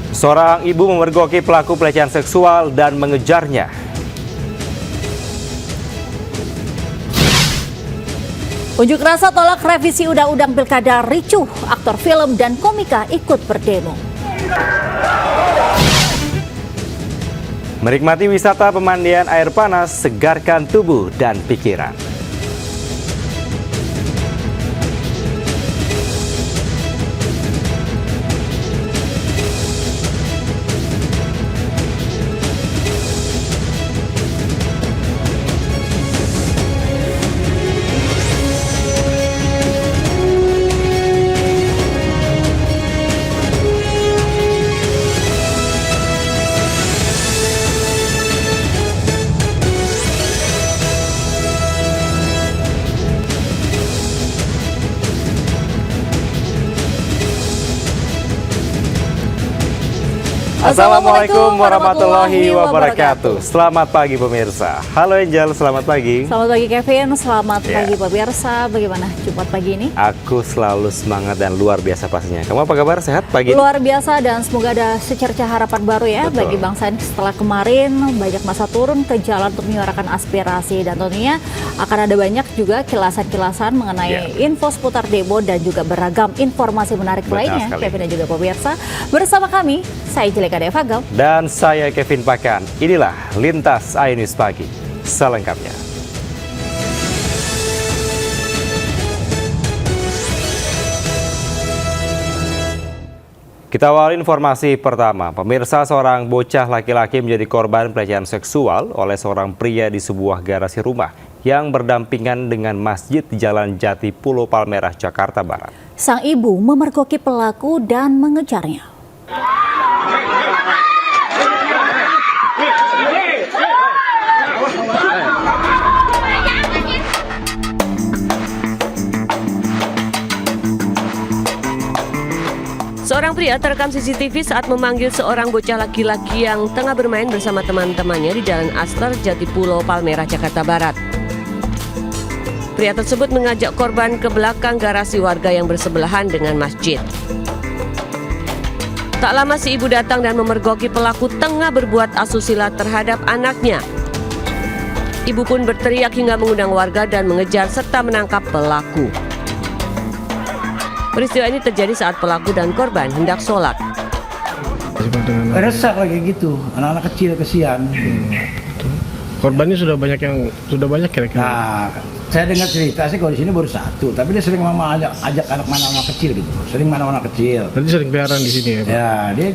Seorang ibu memergoki pelaku pelecehan seksual dan mengejarnya. Unjuk rasa tolak revisi Undang-Undang Pilkada ricuh, aktor film dan komika ikut berdemo. Menikmati wisata pemandian air panas, segarkan tubuh dan pikiran. Assalamualaikum warahmatullahi wabarakatuh. Selamat pagi pemirsa. Halo Angel, selamat pagi. Selamat pagi Kevin, selamat pagi pemirsa. Bagaimana Jumat pagi ini? Aku selalu semangat dan luar biasa pastinya. Kamu apa kabar? Sehat pagi? Luar biasa dan semoga ada secerca harapan baru ya. Betul. Bagi bangsa ini setelah kemarin banyak masa turun ke jalan untuk menyuarakan aspirasi. Dan tentunya akan ada banyak juga kilasan-kilasan mengenai info seputar demo dan juga beragam informasi menarik lainnya. Kevin dan juga pemirsa. Bersama kami, saya Jeleka Devagam. Dan saya Kevin Pakan. Inilah Lintas iNews Pagi. Selengkapnya. Kita awali informasi pertama. Pemirsa, seorang bocah laki-laki menjadi korban pelecehan seksual oleh seorang pria di sebuah garasi rumah yang berdampingan dengan masjid di Jalan Jati Pulau Palmerah, Jakarta Barat. Sang ibu memergoki pelaku dan mengejarnya. Seorang pria terekam CCTV saat memanggil seorang bocah laki-laki yang tengah bermain bersama teman-temannya di Jalan Aster, Jati Pulau Palmerah, Jakarta Barat. Pria tersebut mengajak korban ke belakang garasi warga yang bersebelahan dengan masjid. Tak lama si ibu datang dan memergoki pelaku tengah berbuat asusila terhadap anaknya. Ibu pun berteriak hingga mengundang warga dan mengejar serta menangkap pelaku. Peristiwa ini terjadi saat pelaku dan korban hendak sholat. Resah lagi gitu, anak-anak kecil kesian. Korbannya sudah banyak kira-kira. Nah, saya dengar cerita sih kalau di sini baru satu, tapi dia sering mama ajak anak kecil gitu, sering mana anak kecil. Berarti sering peliharaan di sini ya, Pak? Ya, dia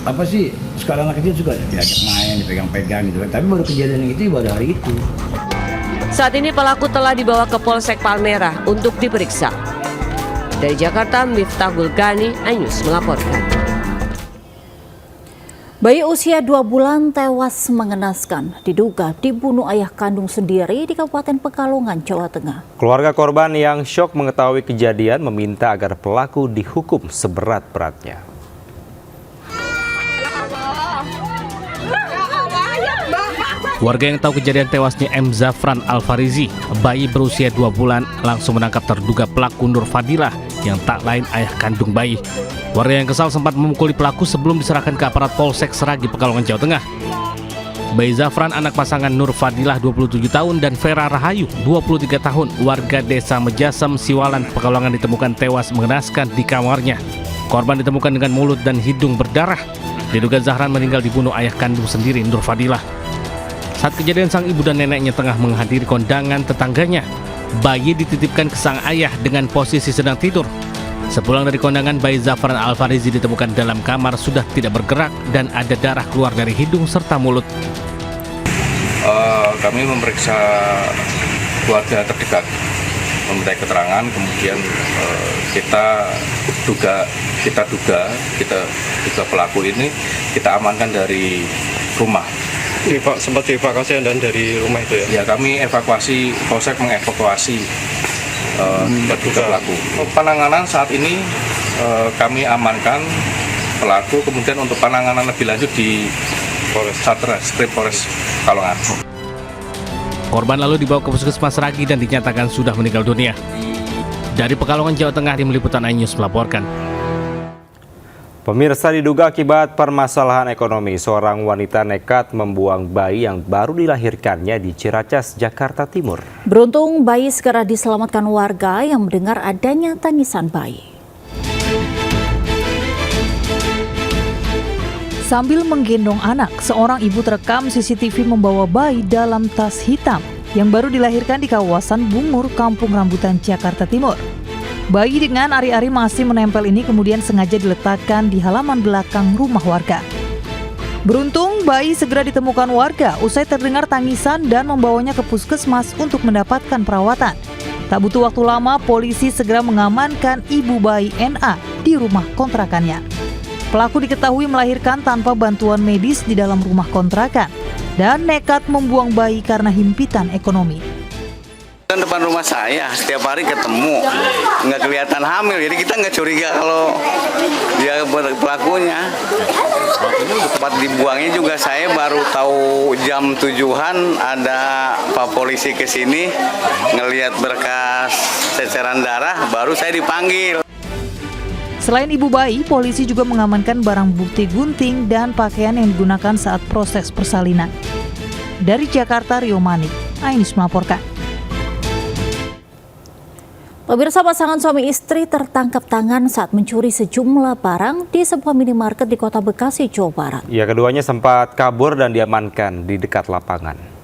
apa sih sekarang anak kecil juga diajak main, dipegang-pegang gitu. Tapi baru kejadian yang itu baru hari itu. Saat ini pelaku telah dibawa ke Polsek Palmerah untuk diperiksa. Dari Jakarta, Miftahul Gani, iNews melaporkan. Bayi usia 2 bulan tewas mengenaskan, diduga dibunuh ayah kandung sendiri di Kabupaten Pekalongan, Jawa Tengah. Keluarga korban yang syok mengetahui kejadian meminta agar pelaku dihukum seberat-beratnya. Warga yang tahu kejadian tewasnya M. Zafran Al-Farizi, bayi berusia 2 bulan, langsung menangkap terduga pelaku Nur Fadilah yang tak lain ayah kandung bayi. Warga yang kesal sempat memukuli pelaku sebelum diserahkan ke aparat Polsek Seragi, Pekalongan, Jawa Tengah. Bayi Zafran anak pasangan Nur Fadilah 27 tahun dan Vera Rahayu 23 tahun, warga desa Mejasem, Siwalan, Pekalongan ditemukan tewas mengenaskan di kamarnya. Korban ditemukan dengan mulut dan hidung berdarah. Diduga Zahran meninggal dibunuh ayah kandung sendiri, Nur Fadilah. Saat kejadian, sang ibu dan neneknya tengah menghadiri kondangan tetangganya. Bayi dititipkan ke sang ayah dengan posisi sedang tidur. Sepulang dari kondangan, bayi Zafran Al-Farizi ditemukan dalam kamar sudah tidak bergerak dan ada darah keluar dari hidung serta mulut. Kami memeriksa keluarga terdekat, meminta keterangan, kemudian kita duga pelaku ini kita amankan dari rumah. Sempat dievakuasi dan dari rumah itu ya? Ya, kami evakuasi, Polsek mengevakuasi terduga pelaku. Penanganan saat ini kami amankan pelaku, kemudian untuk penanganan lebih lanjut di Satreskrim Polres Pekalongan. Korban lalu dibawa ke Puskesmas Seragi dan dinyatakan sudah meninggal dunia. Dari Pekalongan, Jawa Tengah, Tim Liputan iNews melaporkan. Pemirsa, diduga akibat permasalahan ekonomi, seorang wanita nekat membuang bayi yang baru dilahirkannya di Ciracas, Jakarta Timur. Beruntung bayi segera diselamatkan warga yang mendengar adanya tangisan bayi. Sambil menggendong anak, seorang ibu terekam CCTV membawa bayi dalam tas hitam yang baru dilahirkan di kawasan Bungur, Kampung Rambutan, Jakarta Timur. Bayi dengan ari-ari masih menempel ini kemudian sengaja diletakkan di halaman belakang rumah warga. Beruntung, bayi segera ditemukan warga usai terdengar tangisan dan membawanya ke puskesmas untuk mendapatkan perawatan. Tak butuh waktu lama, polisi segera mengamankan ibu bayi NA di rumah kontrakannya. Pelaku diketahui melahirkan tanpa bantuan medis di dalam rumah kontrakan dan nekat membuang bayi karena himpitan ekonomi. Depan rumah saya setiap hari ketemu, nggak kelihatan hamil, jadi kita nggak curiga kalau dia pelakunya. Tempat dibuangnya juga saya baru tahu jam 7-an ada Pak Polisi ke sini ngelihat berkas ceceran darah, baru saya dipanggil. Selain ibu bayi, polisi juga mengamankan barang bukti gunting dan pakaian yang digunakan saat proses persalinan. Dari Jakarta, Rio Manik, Ainus melaporkan. Pemirsa, pasangan suami istri tertangkap tangan saat mencuri sejumlah barang di sebuah minimarket di Kota Bekasi, Jawa Barat. Ya, keduanya sempat kabur dan diamankan di dekat lapangan.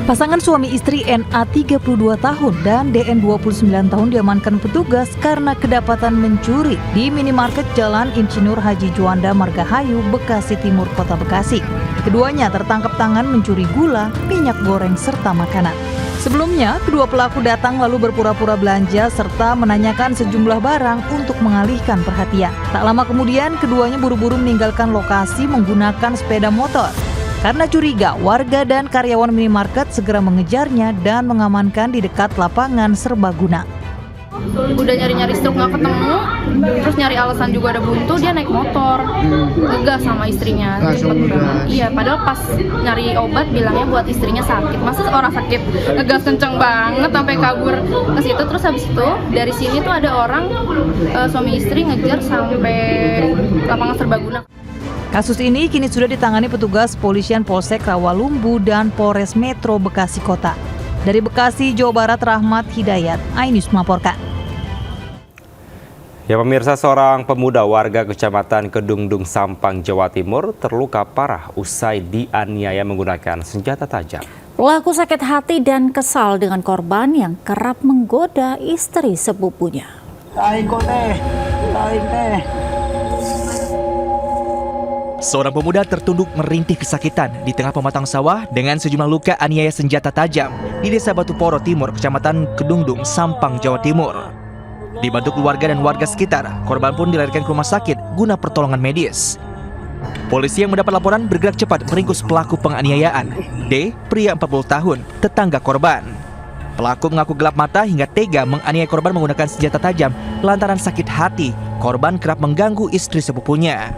Pasangan suami istri NA 32 tahun dan DN 29 tahun diamankan petugas karena kedapatan mencuri di minimarket Jalan Insinyur Haji Juanda Margahayu, Bekasi Timur, Kota Bekasi. Keduanya tertangkap tangan mencuri gula, minyak goreng, serta makanan. Sebelumnya, kedua pelaku datang lalu berpura-pura belanja serta menanyakan sejumlah barang untuk mengalihkan perhatian. Tak lama kemudian, keduanya buru-buru meninggalkan lokasi menggunakan sepeda motor. Karena curiga, warga dan karyawan minimarket segera mengejarnya dan mengamankan di dekat lapangan serbaguna. Udah nyari-nyari struk nggak ketemu, terus nyari alasan juga ada buntu, dia naik motor, ngegas sama istrinya. Iya, padahal pas nyari obat bilangnya buat istrinya sakit. Masa orang sakit ngegas kenceng banget sampai kabur ke situ. Terus habis itu dari sini tuh ada orang suami istri ngejar sampai lapangan serbaguna. Kasus ini kini sudah ditangani petugas Polisian Polsek Rawalumbu dan Polres Metro Bekasi Kota. Dari Bekasi, Jawa Barat, Rahmat Hidayat, Ainus melaporkan. Ya, pemirsa, seorang pemuda warga Kecamatan Kedungdung, Sampang, Jawa Timur terluka parah usai dianiaya menggunakan senjata tajam. Pelaku sakit hati dan kesal dengan korban yang kerap menggoda istri sepupunya. Seorang pemuda tertunduk merintih kesakitan di tengah pematang sawah dengan sejumlah luka aniaya senjata tajam di Desa Batuporo Timur, Kecamatan Kedungdung, Sampang, Jawa Timur. Dibantu keluarga dan warga sekitar, korban pun dilarikan ke rumah sakit guna pertolongan medis. Polisi yang mendapat laporan bergerak cepat meringkus pelaku penganiayaan, D, pria 40 tahun, tetangga korban. Pelaku mengaku gelap mata hingga tega menganiaya korban menggunakan senjata tajam lantaran sakit hati. Korban kerap mengganggu istri sepupunya.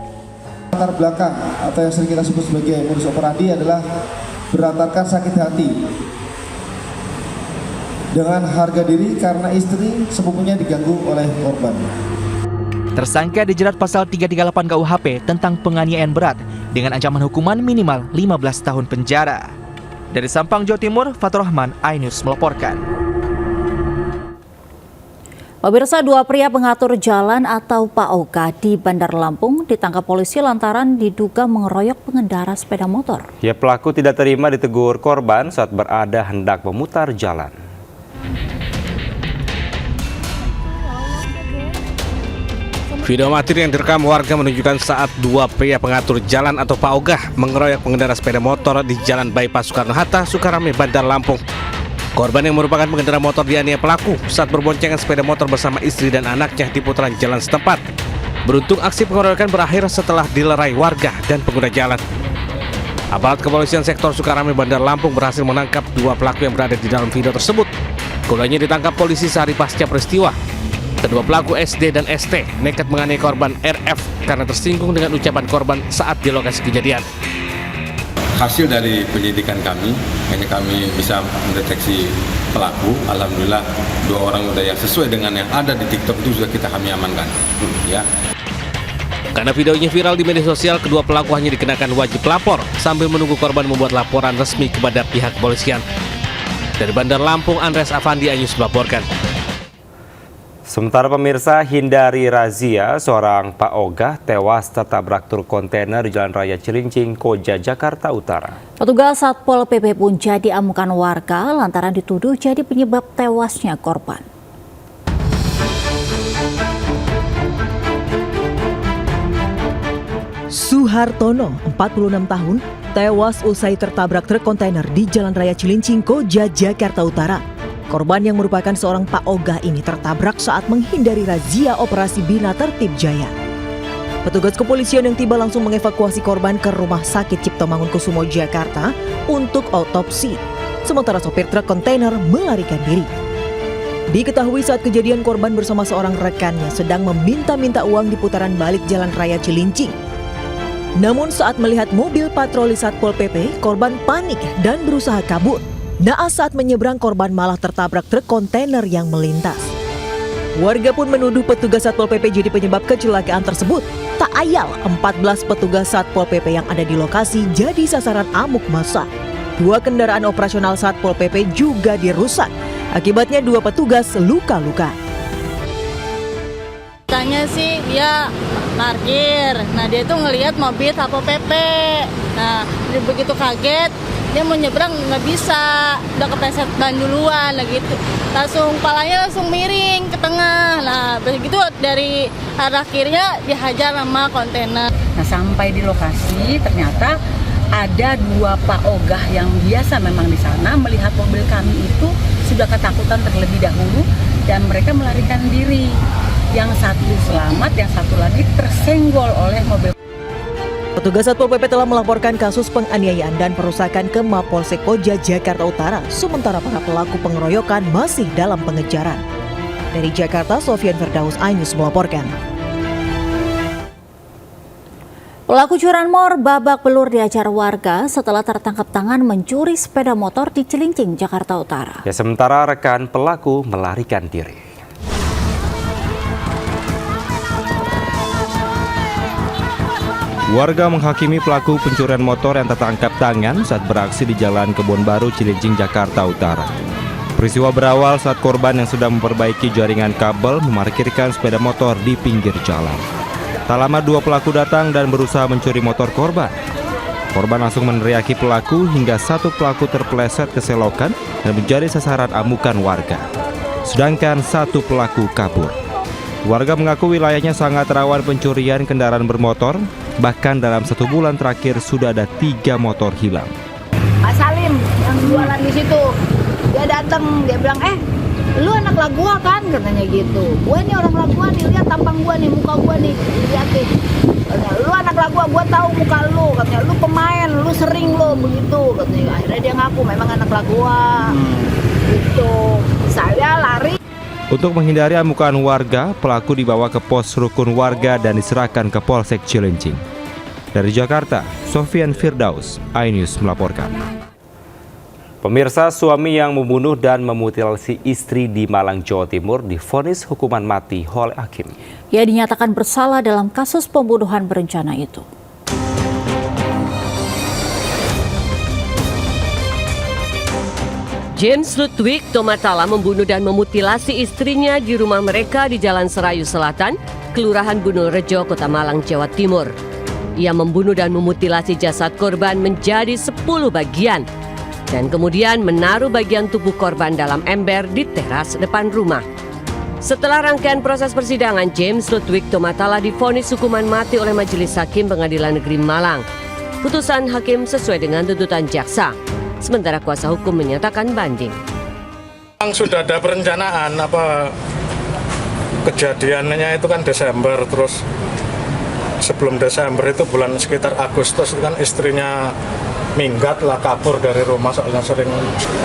Latar belakang atau yang sering kita sebut sebagai modus operandi adalah berdasarkan sakit hati dengan harga diri karena istri sepupunya diganggu oleh korban. Tersangka dijerat pasal 338 KUHP tentang penganiayaan berat dengan ancaman hukuman minimal 15 tahun penjara. Dari Sampang, Jawa Timur, Fatur Rahman, Ainus melaporkan. Pemirsa, dua pria pengatur jalan atau PAOK di Bandar Lampung ditangkap polisi lantaran diduga mengeroyok pengendara sepeda motor. Ya, pelaku tidak terima ditegur korban saat berada hendak memutar jalan. Video amatir yang direkam warga menunjukkan saat dua pria pengatur jalan atau PAOK mengeroyok pengendara sepeda motor di Jalan Bypass Soekarno-Hatta, Sukarame, Bandar Lampung. Korban yang merupakan pengendara motor dianiaya pelaku saat berboncengan sepeda motor bersama istri dan anaknya di putaran jalan setempat. Beruntung aksi pengeroyokan berakhir setelah dilerai warga dan pengguna jalan. Aparat kepolisian sektor Sukarame, Bandar Lampung berhasil menangkap dua pelaku yang berada di dalam video tersebut. Keduanya ditangkap polisi sehari pasca peristiwa. Kedua pelaku SD dan ST nekat menganiaya korban RF karena tersinggung dengan ucapan korban saat di lokasi kejadian. hasil dari penyelidikan kami, hanya kami bisa mendeteksi pelaku. Alhamdulillah 2 orang udah yang sesuai dengan yang ada di TikTok itu sudah kami amankan. Ya. Karena videonya viral di media sosial, kedua pelaku hanya dikenakan wajib lapor sambil menunggu korban membuat laporan resmi kepada pihak kepolisian. Dari Bandar Lampung, Andres Afandi, iNews melaporkan. Sementara pemirsa, hindari razia, seorang Pak Ogah tewas tertabrak truk kontainer di Jalan Raya Cilincing, Koja, Jakarta Utara. Petugas Satpol PP pun jadi amukan warga lantaran dituduh jadi penyebab tewasnya korban. Suhartono, 46 tahun, tewas usai tertabrak truk kontainer di Jalan Raya Cilincing, Koja, Jakarta Utara. Korban yang merupakan seorang Pak Ogah ini tertabrak saat menghindari razia operasi Bina Tertib Jaya. Petugas kepolisian yang tiba langsung mengevakuasi korban ke Rumah Sakit Cipto Mangunkusumo, Jakarta untuk autopsi. Sementara sopir truk kontainer melarikan diri. Diketahui saat kejadian korban bersama seorang rekannya sedang meminta-minta uang di putaran balik Jalan Raya Cilincing. Namun saat melihat mobil patroli Satpol PP, korban panik dan berusaha kabur. Naas saat menyeberang, korban malah tertabrak truk kontainer yang melintas. Warga pun menuduh petugas Satpol PP jadi penyebab kecelakaan tersebut. Tak ayal, 14 petugas Satpol PP yang ada di lokasi jadi sasaran amuk massa. 2 kendaraan operasional Satpol PP juga dirusak. Akibatnya 2 petugas luka-luka. Tanya sih dia parkir, nah dia tuh ngelihat mobil Satpol PP. Nah begitu kaget, dia mau nyebrang nggak bisa, udah kepleset ban duluan, gitu. Langsung kepalanya langsung miring ke tengah. Nah begitu dari arah kirinya dihajar sama kontainer. Nah sampai di lokasi ternyata ada 2 Pak Ogah yang biasa memang di sana melihat mobil kami itu sudah ketakutan terlebih dahulu dan mereka melarikan diri. Yang satu selamat, yang satu lagi tersenggol oleh mobil. Petugas Satpol PP telah melaporkan kasus penganiayaan dan perusakan ke Mapolsek Koja, Jakarta Utara. Sementara para pelaku pengeroyokan masih dalam pengejaran. Dari Jakarta, Sofian Firdaus, iNews melaporkan. Pelaku curanmor babak belur diajar warga setelah tertangkap tangan mencuri sepeda motor di Cilincing, Jakarta Utara. Ya, sementara rekan pelaku melarikan diri. Warga menghakimi pelaku pencurian motor yang tertangkap tangan saat beraksi di Jalan Kebon Baru, Cilincing, Jakarta Utara. Peristiwa berawal saat korban yang sedang memperbaiki jaringan kabel memarkirkan sepeda motor di pinggir jalan. Tak lama 2 pelaku datang dan berusaha mencuri motor korban. Korban langsung meneriaki pelaku hingga 1 pelaku terpeleset ke selokan dan menjadi sasaran amukan warga. Sedangkan 1 pelaku kabur. Warga mengaku wilayahnya sangat rawan pencurian kendaraan bermotor. Bahkan dalam 1 bulan terakhir sudah ada 3 motor hilang. Pak Salim yang jualan di situ, dia datang, dia bilang, lu anak Lagua kan, katanya gitu. Gue nih orang Lagua nih, lihat tampang gue nih, muka gue nih, liatin. Katanya, lu anak Lagua, gue tahu muka lu, katanya, lu pemain, lu sering lo begitu, katanya. Akhirnya dia ngaku memang anak Lagua, gitu. Saya lari. Untuk menghindari amukan warga, pelaku dibawa ke pos rukun warga dan diserahkan ke Polsek Cilincing. Dari Jakarta, Sofian Firdaus, iNews melaporkan. Pemirsa, suami yang membunuh dan memutilasi istri di Malang, Jawa Timur divonis hukuman mati oleh hakim. Ia dinyatakan bersalah dalam kasus pembunuhan berencana itu. James Ludwig Tomatala membunuh dan memutilasi istrinya di rumah mereka di Jalan Serayu Selatan, Kelurahan Gunung Rejo, Kota Malang, Jawa Timur. Ia membunuh dan memutilasi jasad korban menjadi 10 bagian dan kemudian menaruh bagian tubuh korban dalam ember di teras depan rumah. Setelah rangkaian proses persidangan, James Ludwig Tomatala divonis hukuman mati oleh Majelis Hakim Pengadilan Negeri Malang. Putusan hakim sesuai dengan tuntutan jaksa. Sementara kuasa hukum menyatakan banding. Sudah ada perencanaan kejadiannya itu kan Desember, terus sebelum Desember itu bulan sekitar Agustus itu kan istrinya minggat lah, kabur dari rumah soalnya sering.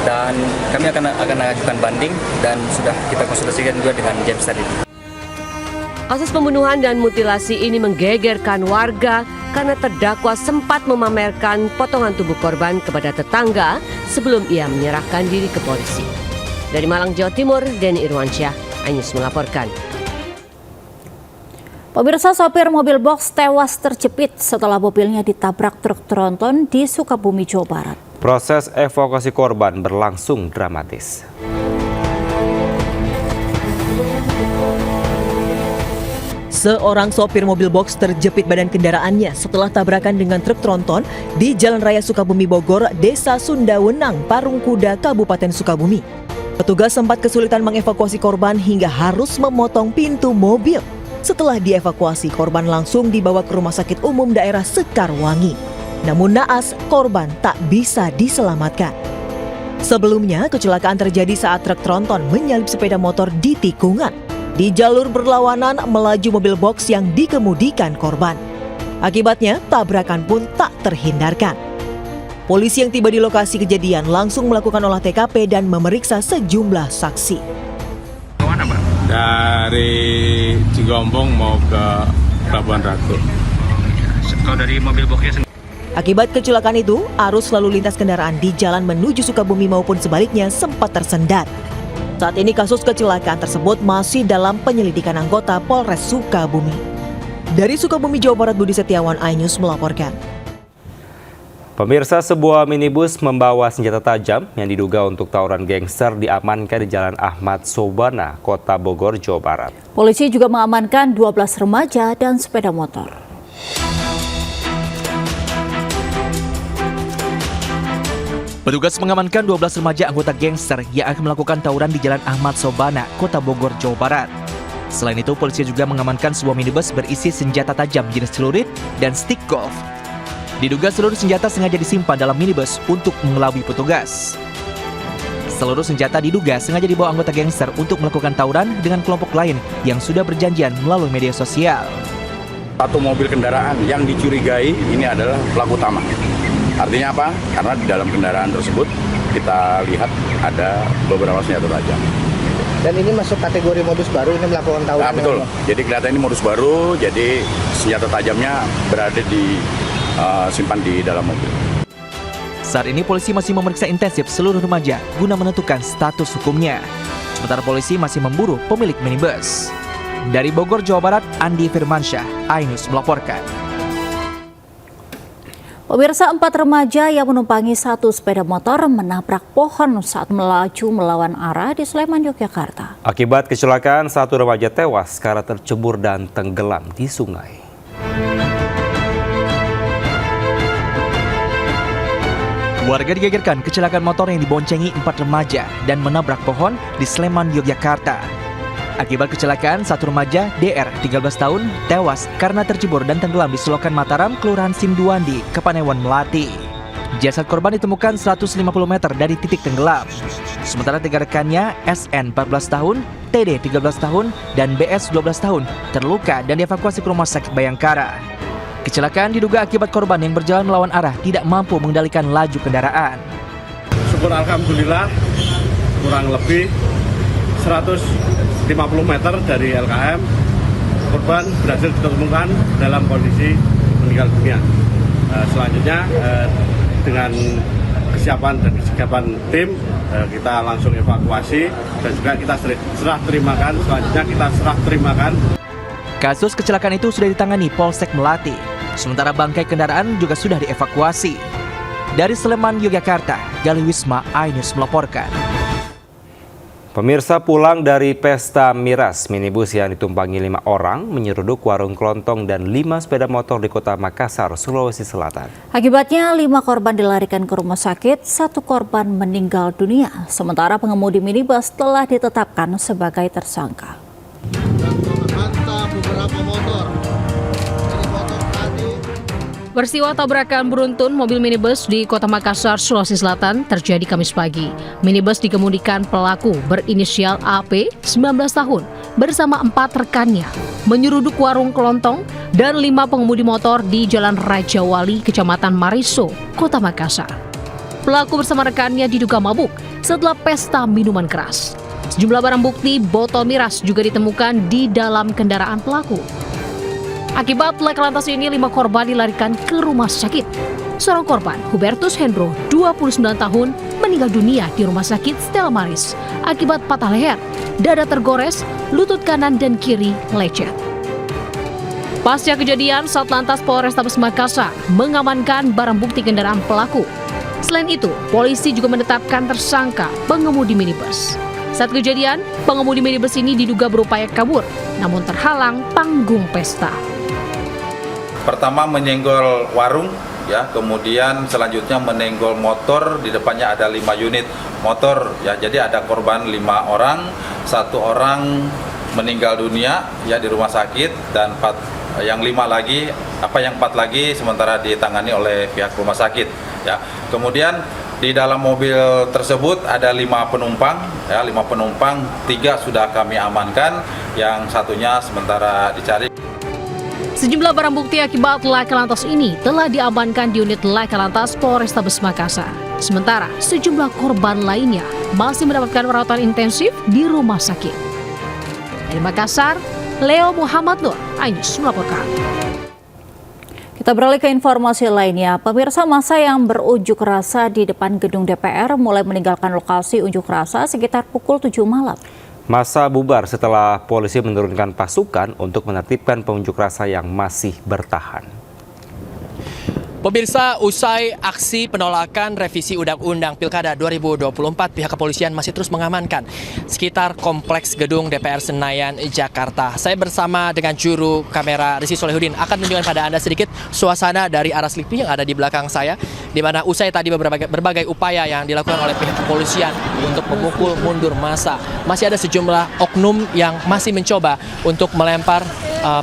Dan kami akan mengajukan banding dan sudah kita konsultasikan juga dengan James tadi. Kasus pembunuhan dan mutilasi ini menggegerkan warga karena terdakwa sempat memamerkan potongan tubuh korban kepada tetangga sebelum ia menyerahkan diri ke polisi. Dari Malang, Jawa Timur, Denny Irwansyah, iNews melaporkan. Pemirsa, sopir mobil box tewas terjepit setelah mobilnya ditabrak truk tronton di Sukabumi, Jawa Barat. Proses evakuasi korban berlangsung dramatis. Seorang sopir mobil box terjepit badan kendaraannya setelah tabrakan dengan truk tronton di Jalan Raya Sukabumi Bogor, Desa Sundawenang, Parungkuda, Kabupaten Sukabumi. Petugas sempat kesulitan mengevakuasi korban hingga harus memotong pintu mobil. Setelah dievakuasi, korban langsung dibawa ke Rumah Sakit Umum Daerah Sekarwangi. Namun naas, korban tak bisa diselamatkan. Sebelumnya, kecelakaan terjadi saat truk tronton menyalip sepeda motor di tikungan. Di jalur berlawanan melaju mobil box yang dikemudikan korban. Akibatnya, tabrakan pun tak terhindarkan. Polisi yang tiba di lokasi kejadian langsung melakukan olah TKP dan memeriksa sejumlah saksi. Mana, Pak? Dari Cigombong mau ke Pelabuhan Ratu. Kalau dari mobil boxnya sendiri. Akibat kecelakaan itu, arus lalu lintas kendaraan di jalan menuju Sukabumi maupun sebaliknya sempat tersendat. Saat ini kasus kecelakaan tersebut masih dalam penyelidikan anggota Polres Sukabumi. Dari Sukabumi, Jawa Barat, Budi Setiawan, iNews melaporkan. Pemirsa, sebuah minibus membawa senjata tajam yang diduga untuk tawuran gangster diamankan di Jalan Ahmad Sobana, Kota Bogor, Jawa Barat. Polisi juga mengamankan 12 remaja dan sepeda motor. Petugas mengamankan 12 remaja anggota gangster yang akan melakukan tawuran di Jalan Ahmad Sobana, Kota Bogor, Jawa Barat. Selain itu, polisi juga mengamankan sebuah minibus berisi senjata tajam jenis celurit dan stick golf. Diduga seluruh senjata sengaja disimpan dalam minibus untuk mengelabui petugas. Seluruh senjata diduga sengaja dibawa anggota gangster untuk melakukan tawuran dengan kelompok lain yang sudah berjanjian melalui media sosial. Satu mobil kendaraan yang dicurigai ini adalah pelaku utama. Artinya apa? Karena di dalam kendaraan tersebut kita lihat ada beberapa senjata tajam. Dan ini masuk kategori modus baru, ini melakukan tawuran. Nah, betul. Jadi kelihatan ini modus baru, jadi senjata tajamnya berada simpan di dalam mobil. Saat ini polisi masih memeriksa intensif seluruh remaja guna menentukan status hukumnya. Sementara polisi masih memburu pemilik minibus. Dari Bogor, Jawa Barat, Andi Firmansyah, iNews melaporkan. Pemirsa, 4 remaja yang menumpangi satu sepeda motor menabrak pohon saat melaju melawan arah di Sleman, Yogyakarta. Akibat kecelakaan, satu remaja tewas karena tercebur dan tenggelam di sungai. Warga digegerkan kecelakaan motor yang diboncengi 4 remaja dan menabrak pohon di Sleman, Yogyakarta. Akibat kecelakaan, satu remaja DR 13 tahun tewas karena tercebur dan tenggelam di selokan Mataram, Kelurahan Sinduandi, Kepanewon, Melati. Jasad korban ditemukan 150 meter dari titik tenggelam. Sementara 3 rekannya, SN 14 tahun, TD 13 tahun, dan BS 12 tahun terluka dan dievakuasi ke Rumah Sakit Bayangkara. Kecelakaan diduga akibat korban yang berjalan melawan arah tidak mampu mengendalikan laju kendaraan. Syukur alhamdulillah kurang lebih 150 meter dari LKM, korban berhasil ditemukan dalam kondisi meninggal dunia. Selanjutnya dengan kesiapan dan kesiapan tim kita langsung evakuasi dan juga kita serah terimakan. Kasus kecelakaan itu sudah ditangani Polsek Melati. Sementara bangkai kendaraan juga sudah dievakuasi. Dari Sleman, Yogyakarta, Gali Wisma, iNews melaporkan. Pemirsa, pulang dari pesta miras, minibus yang ditumpangi 5 orang menyeruduk warung kelontong dan 5 sepeda motor di Kota Makassar, Sulawesi Selatan. Akibatnya 5 korban dilarikan ke rumah sakit, 1 korban meninggal dunia. Sementara pengemudi minibus telah ditetapkan sebagai tersangka. Peristiwa tabrakan beruntun mobil minibus di Kota Makassar, Sulawesi Selatan terjadi Kamis pagi. Minibus dikemudikan pelaku berinisial AP, 19 tahun, bersama 4 rekannya, menyeruduk warung kelontong dan 5 pengemudi motor di Jalan Raja Wali, Kecamatan Mariso, Kota Makassar. Pelaku bersama rekannya diduga mabuk setelah pesta minuman keras. Sejumlah barang bukti botol miras juga ditemukan di dalam kendaraan pelaku. Akibat laka lantas ini, 5 korban dilarikan ke rumah sakit. Seorang korban, Hubertus Hendro, 29 tahun, meninggal dunia di rumah sakit Stella Maris akibat patah leher, dada tergores, lutut kanan dan kiri lecet. Pasca kejadian, Satlantas Polrestabes Makassar mengamankan barang bukti kendaraan pelaku. Selain itu, polisi juga menetapkan tersangka pengemudi minibus. Saat kejadian, pengemudi minibus ini diduga berupaya kabur, namun terhalang panggung pesta. Pertama menyenggol warung, ya, kemudian selanjutnya menyenggol motor, di depannya ada 5 unit motor, ya, jadi ada korban 5 orang, 1 orang meninggal dunia, ya, di rumah sakit, dan 4 lagi sementara ditangani oleh pihak rumah sakit, ya. Kemudian di dalam mobil tersebut ada 5 penumpang, ya, 5 penumpang, 3 sudah kami amankan, yang satunya sementara dicari. Sejumlah barang bukti akibat laka lantas ini telah diamankan di unit laka lantas Polrestabes Makassar. Sementara sejumlah korban lainnya masih mendapatkan perawatan intensif di rumah sakit. Dari Makassar, Leo Muhammad Nur, iNews melaporkan. Kita beralih ke informasi lainnya. Pemirsa, massa yang berunjuk rasa di depan gedung DPR mulai meninggalkan lokasi unjuk rasa sekitar pukul 7 malam. Massa bubar setelah polisi menurunkan pasukan untuk menertibkan pengunjuk rasa yang masih bertahan. Pemirsa, usai aksi penolakan revisi Undang-Undang Pilkada 2024, pihak kepolisian masih terus mengamankan sekitar kompleks gedung DPR Senayan, Jakarta. Saya bersama dengan juru kamera Rizky Solehudin akan menunjukkan pada Anda sedikit suasana dari arah Slipi yang ada di belakang saya, di mana usai tadi berbagai upaya yang dilakukan oleh pihak kepolisian untuk memukul mundur massa, masih ada sejumlah oknum yang masih mencoba untuk melempar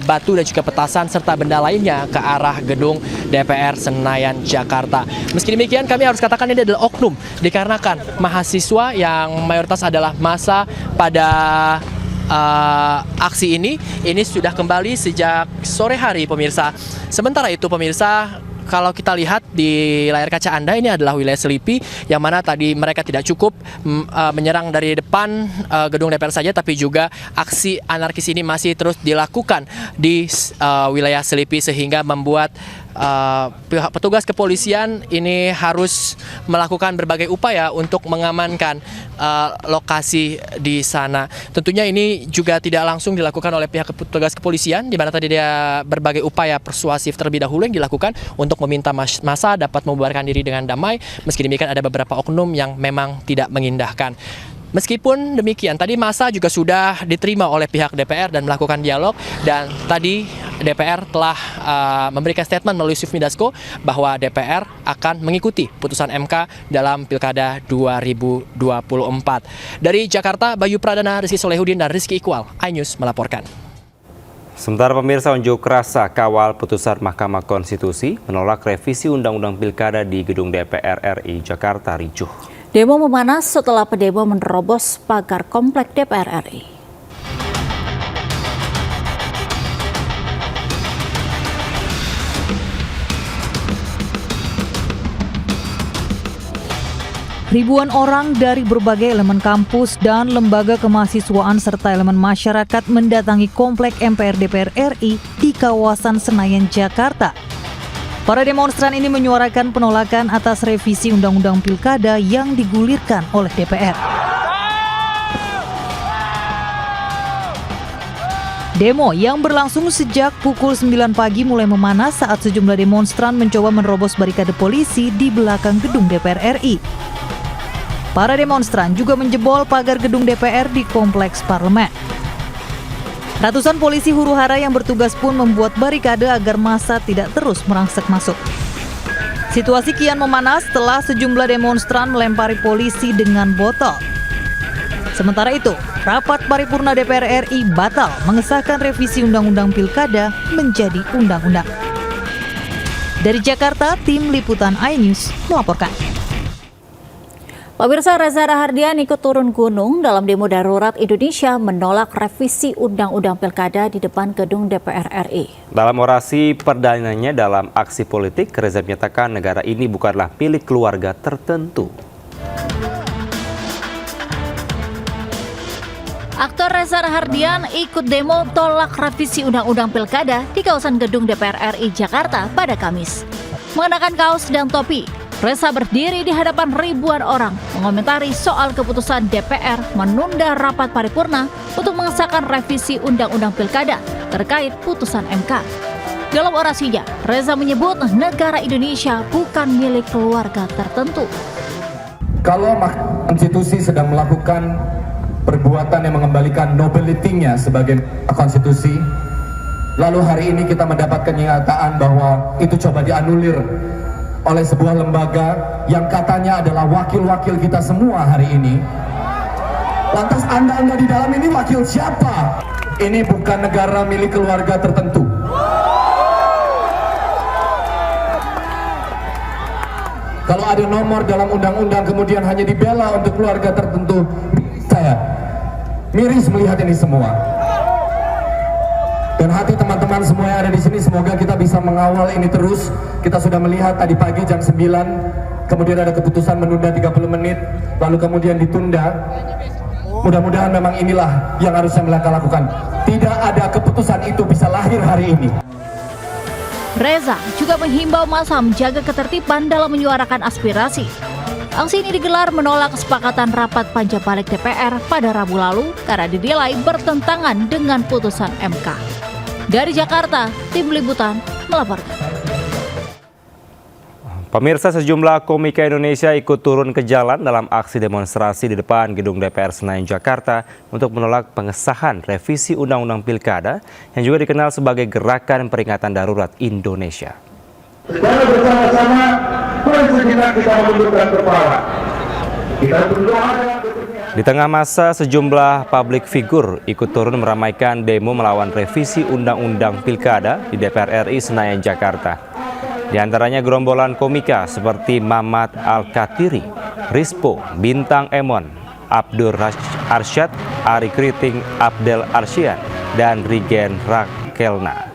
batu dan juga petasan serta benda lainnya ke arah gedung DPR Senayan, Jakarta. Meski demikian, kami harus katakan ini adalah oknum dikarenakan mahasiswa yang mayoritas adalah massa pada aksi ini sudah kembali sejak sore hari, pemirsa. Sementara itu, pemirsa, kalau kita lihat di layar kaca Anda, ini adalah wilayah Selipi, yang mana tadi mereka tidak cukup menyerang dari depan gedung DPR saja, tapi juga aksi anarkis ini masih terus dilakukan di wilayah Selipi, sehingga membuat pihak petugas kepolisian ini harus melakukan berbagai upaya untuk mengamankan lokasi di sana. Tentunya ini juga tidak langsung dilakukan oleh pihak petugas kepolisian, di mana tadi dia berbagai upaya persuasif terlebih dahulu yang dilakukan untuk meminta massa dapat membubarkan diri dengan damai. Meski demikian, ada beberapa oknum yang memang tidak mengindahkan. Meskipun demikian, tadi massa juga sudah diterima oleh pihak DPR dan melakukan dialog, dan tadi DPR telah memberikan statement melalui Sufmi Dasko bahwa DPR akan mengikuti putusan MK dalam Pilkada 2024. Dari Jakarta, Bayu Pradana, Rizky Solehudin, dan Rizky Iqbal, iNews melaporkan. Sementara pemirsa, unjuk rasa kawal putusan Mahkamah Konstitusi menolak revisi Undang-Undang Pilkada di gedung DPR RI Jakarta ricuh. Demo memanas setelah pedemo menerobos pagar komplek DPR RI. Ribuan orang dari berbagai elemen kampus dan lembaga kemahasiswaan serta elemen masyarakat mendatangi komplek MPR DPR RI di kawasan Senayan, Jakarta. Para demonstran ini menyuarakan penolakan atas revisi Undang-Undang Pilkada yang digulirkan oleh DPR. Demo yang berlangsung sejak pukul 9 pagi mulai memanas saat sejumlah demonstran mencoba menerobos barikade polisi di belakang gedung DPR RI. Para demonstran juga menjebol pagar gedung DPR di kompleks parlemen. Ratusan polisi huru-hara yang bertugas pun membuat barikade agar massa tidak terus merangsek masuk. Situasi kian memanas setelah sejumlah demonstran melempari polisi dengan botol. Sementara itu, rapat paripurna DPR RI batal mengesahkan revisi Undang-Undang Pilkada menjadi undang-undang. Dari Jakarta, tim liputan iNews melaporkan. Pemirsa, Reza Rahardian ikut turun gunung dalam demo darurat Indonesia menolak revisi Undang-Undang Pilkada di depan gedung DPR RI. Dalam orasi perdananya dalam aksi politik, Reza menyatakan negara ini bukanlah milik keluarga tertentu. Aktor Reza Rahardian ikut demo tolak revisi Undang-Undang Pilkada di kawasan gedung DPR RI Jakarta pada Kamis. Mengenakan kaos dan topi, Reza berdiri di hadapan ribuan orang mengomentari soal keputusan DPR menunda rapat paripurna untuk mengesahkan revisi Undang-Undang Pilkada terkait putusan MK. Dalam orasinya, Reza menyebut negara Indonesia bukan milik keluarga tertentu. Kalau Mahkamah Konstitusi sedang melakukan perbuatan yang mengembalikan nobility-nya sebagai konstitusi, lalu hari ini kita mendapat kenyataan bahwa itu coba dianulir oleh sebuah lembaga yang katanya adalah wakil-wakil kita semua hari ini. Lantas Anda di dalam ini wakil siapa? Ini bukan negara milik keluarga tertentu. Kalau ada nomor dalam undang-undang kemudian hanya dibela untuk keluarga tertentu, saya miris melihat ini semua. Dan hati teman-teman semua yang ada di sini, semoga kita bisa mengawal ini terus. Kita sudah melihat tadi pagi jam 9, kemudian ada keputusan menunda 30 menit, lalu kemudian ditunda. Mudah-mudahan memang inilah yang harusnya mereka lakukan. Tidak ada keputusan itu bisa lahir hari ini. Reza juga menghimbau massa menjaga ketertiban dalam menyuarakan aspirasi. Aksi ini digelar menolak kesepakatan rapat panja balik DPR pada Rabu lalu karena dinilai bertentangan dengan putusan MK. Dari Jakarta, Tim Liputan melaporkan. Pemirsa, sejumlah komika Indonesia ikut turun ke jalan dalam aksi demonstrasi di depan gedung DPR Senayan, Jakarta untuk menolak pengesahan revisi Undang-Undang Pilkada yang juga dikenal sebagai Gerakan Peringatan Darurat Indonesia. Secara bersama-sama, mari sejenak kita menundukkan kepala. Kita berdoa. Di tengah masa, sejumlah publik figur ikut turun meramaikan demo melawan revisi Undang-Undang Pilkada di DPR RI Senayan, Jakarta. Di antaranya gerombolan komika seperti Mamat Al-Katiri, Rispo, Bintang Emon, Abdur Arsyad, Ari Kriting, Abdel Arsyian, dan Rigen Rakelna.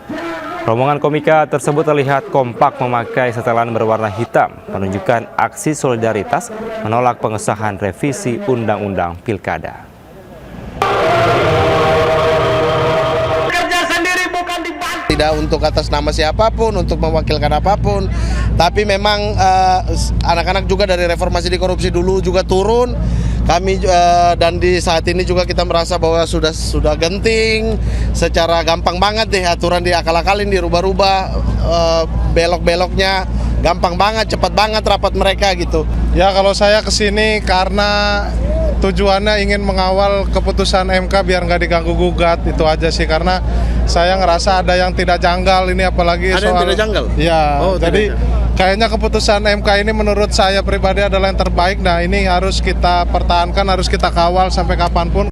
Rombongan komika tersebut terlihat kompak memakai setelan berwarna hitam, menunjukkan aksi solidaritas menolak pengesahan revisi Undang-Undang Pilkada. Tidak untuk atas nama siapapun, untuk mewakilkan apapun, tapi memang anak-anak juga dari reformasi di korupsi dulu juga turun. Kami dan di saat ini juga kita merasa bahwa sudah genting, secara gampang banget deh aturan diakal-akalin, dirubah-rubah, belok-beloknya gampang banget, cepat banget rapat mereka gitu. Ya kalau saya kesini karena tujuannya ingin mengawal keputusan MK biar nggak diganggu-gugat, itu aja sih, karena saya ngerasa ada yang tidak janggal ini, apalagi ada soal yang tidak janggal? Ya, oh, jadi kayaknya keputusan MK ini menurut saya pribadi adalah yang terbaik. Nah, ini harus kita pertahankan, harus kita kawal sampai kapanpun.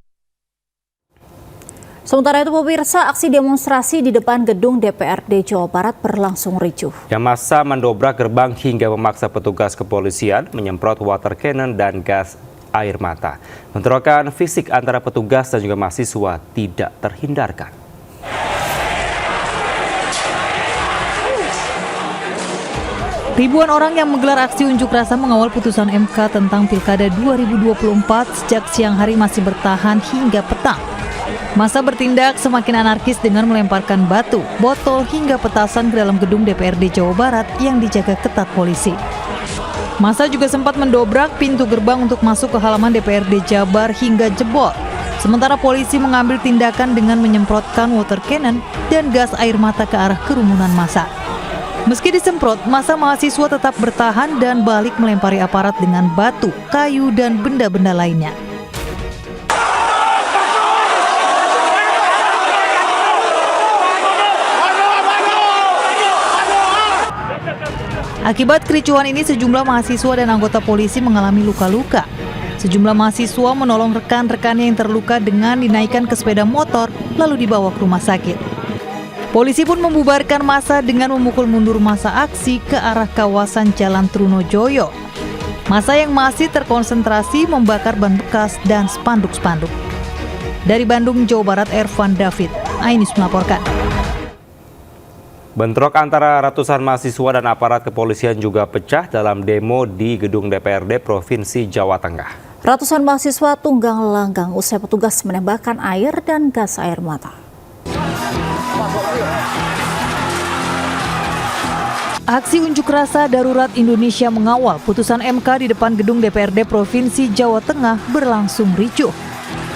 Sementara itu pemirsa, aksi demonstrasi di depan gedung DPRD Jawa Barat berlangsung ricuh. Massa mendobrak gerbang hingga memaksa petugas kepolisian menyemprot water cannon dan gas air mata. Bentrokan fisik antara petugas dan juga mahasiswa tidak terhindarkan. Ribuan orang yang menggelar aksi unjuk rasa mengawal putusan MK tentang Pilkada 2024 sejak siang hari masih bertahan hingga petang. Massa bertindak semakin anarkis dengan melemparkan batu, botol hingga petasan ke dalam gedung DPRD Jawa Barat yang dijaga ketat polisi. Massa juga sempat mendobrak pintu gerbang untuk masuk ke halaman DPRD Jabar hingga jebol. Sementara polisi mengambil tindakan dengan menyemprotkan water cannon dan gas air mata ke arah kerumunan massa. Meski disemprot, massa mahasiswa tetap bertahan dan balik melempari aparat dengan batu, kayu, dan benda-benda lainnya. Akibat kericuhan ini, sejumlah mahasiswa dan anggota polisi mengalami luka-luka. Sejumlah mahasiswa menolong rekan-rekannya yang terluka dengan dinaikkan ke sepeda motor lalu dibawa ke rumah sakit. Polisi pun membubarkan massa dengan memukul mundur massa aksi ke arah kawasan Jalan Trunojoyo. Massa yang masih terkonsentrasi membakar ban bekas dan spanduk-spanduk. Dari Bandung, Jawa Barat, Ervan David, Ainus melaporkan. Bentrok antara ratusan mahasiswa dan aparat kepolisian juga pecah dalam demo di gedung DPRD Provinsi Jawa Tengah. Ratusan mahasiswa tunggang langgang usai petugas menembakkan air dan gas air mata. Aksi unjuk rasa darurat Indonesia mengawal putusan MK di depan gedung DPRD Provinsi Jawa Tengah berlangsung ricuh.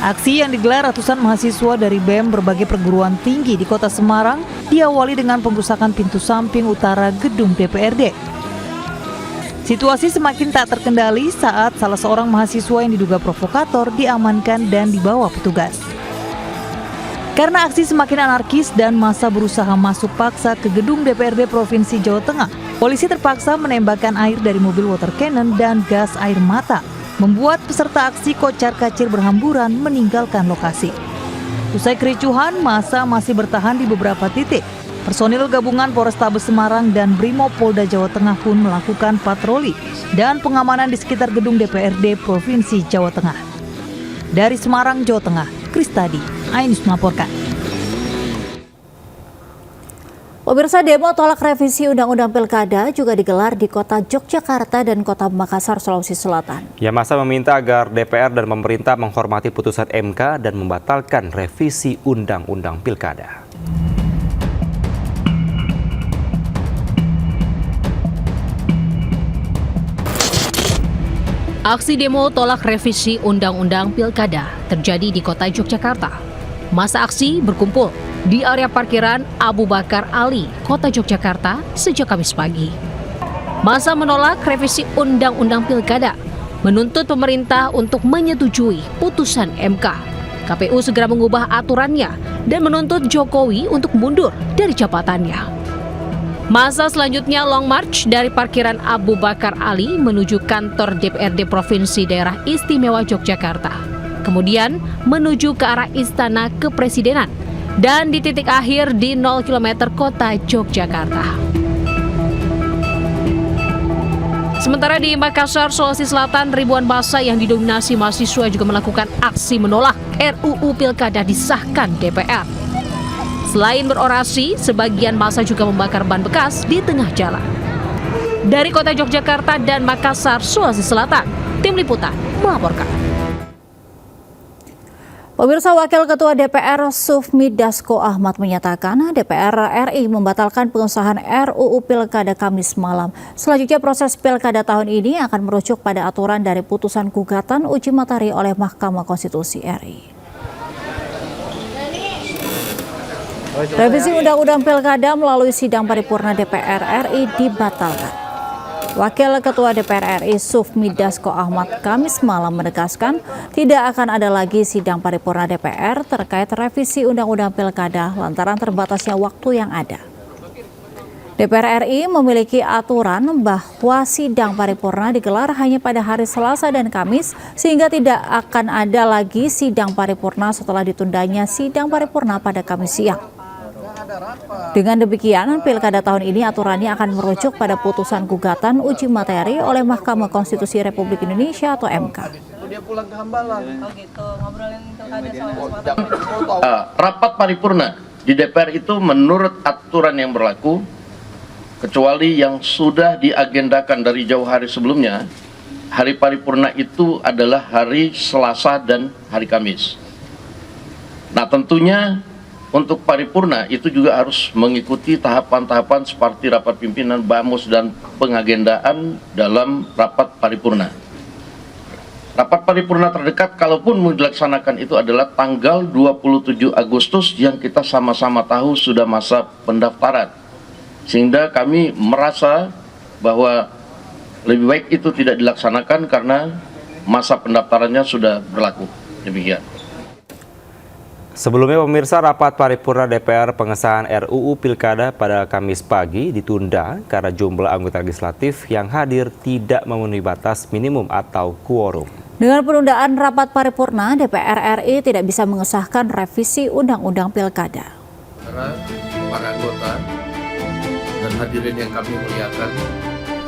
Aksi yang digelar ratusan mahasiswa dari BEM berbagai perguruan tinggi di Kota Semarang diawali dengan pengrusakan pintu samping utara gedung DPRD. Situasi semakin tak terkendali saat salah seorang mahasiswa yang diduga provokator diamankan dan dibawa petugas. Karena aksi semakin anarkis dan massa berusaha masuk paksa ke gedung DPRD Provinsi Jawa Tengah, polisi terpaksa menembakkan air dari mobil water cannon dan gas air mata, membuat peserta aksi kocar-kacir berhamburan meninggalkan lokasi. Usai kericuhan, massa masih bertahan di beberapa titik. Personil gabungan Polrestabes Semarang dan Brimopolda Jawa Tengah pun melakukan patroli dan pengamanan di sekitar gedung DPRD Provinsi Jawa Tengah. Dari Semarang, Jawa Tengah, Kristadi, Ainus melaporkan. Pemirsa, demo tolak revisi Undang-Undang Pilkada juga digelar di Kota Yogyakarta dan Kota Makassar, Sulawesi Selatan. Ya, massa meminta agar DPR dan pemerintah menghormati putusan MK dan membatalkan revisi Undang-Undang Pilkada. Aksi demo tolak revisi Undang-Undang Pilkada terjadi di Kota Yogyakarta. Massa aksi berkumpul di area parkiran Abu Bakar Ali, Kota Yogyakarta sejak Kamis pagi. Massa menolak revisi Undang-Undang Pilkada, menuntut pemerintah untuk menyetujui putusan MK. KPU segera mengubah aturannya dan menuntut Jokowi untuk mundur dari jabatannya. Massa selanjutnya long march dari parkiran Abu Bakar Ali menuju kantor DPRD Provinsi Daerah Istimewa Yogyakarta. Kemudian menuju ke arah Istana Kepresidenan dan di titik akhir di 0 km Kota Yogyakarta. Sementara di Makassar, Sulawesi Selatan, ribuan massa yang didominasi mahasiswa juga melakukan aksi menolak RUU Pilkada disahkan DPR. Selain berorasi, sebagian massa juga membakar ban bekas di tengah jalan. Dari Kota Yogyakarta dan Makassar, Sulawesi Selatan, Tim Liputan melaporkan. Pemirsa, Wakil Ketua DPR Sufmi Dasko Ahmad menyatakan DPR RI membatalkan pengesahan RUU Pilkada Kamis malam. Selanjutnya proses Pilkada tahun ini akan merujuk pada aturan dari putusan gugatan uji materi oleh Mahkamah Konstitusi RI. Revisi Undang-Undang Pilkada melalui sidang paripurna DPR RI dibatalkan. Wakil Ketua DPR RI Sufmi Dasko Ahmad Kamis malam menegaskan tidak akan ada lagi sidang paripurna DPR terkait revisi Undang-Undang Pilkada lantaran terbatasnya waktu yang ada. DPR RI memiliki aturan bahwa sidang paripurna digelar hanya pada hari Selasa dan Kamis sehingga tidak akan ada lagi sidang paripurna setelah ditundanya sidang paripurna pada Kamis siang. Dengan demikian, Pilkada tahun ini aturannya akan merujuk pada putusan gugatan uji materi oleh Mahkamah Konstitusi Republik Indonesia atau MK. Rapat paripurna di DPR itu menurut aturan yang berlaku, kecuali yang sudah diagendakan dari jauh hari sebelumnya, hari paripurna itu adalah hari Selasa dan hari Kamis. Nah, tentunya untuk paripurna itu juga harus mengikuti tahapan-tahapan seperti rapat pimpinan BAMUS dan pengagendaan dalam rapat paripurna. Rapat paripurna terdekat kalaupun mau dilaksanakan itu adalah tanggal 27 Agustus yang kita sama-sama tahu sudah masa pendaftaran. Sehingga kami merasa bahwa lebih baik itu tidak dilaksanakan karena masa pendaftarannya sudah berlaku. Demikian. Sebelumnya, pemirsa, rapat paripurna DPR pengesahan RUU Pilkada pada Kamis pagi ditunda karena jumlah anggota legislatif yang hadir tidak memenuhi batas minimum atau quorum. Dengan penundaan rapat paripurna, DPR RI tidak bisa mengesahkan revisi Undang-Undang Pilkada. Karena para anggota dan hadirin yang kami muliakan,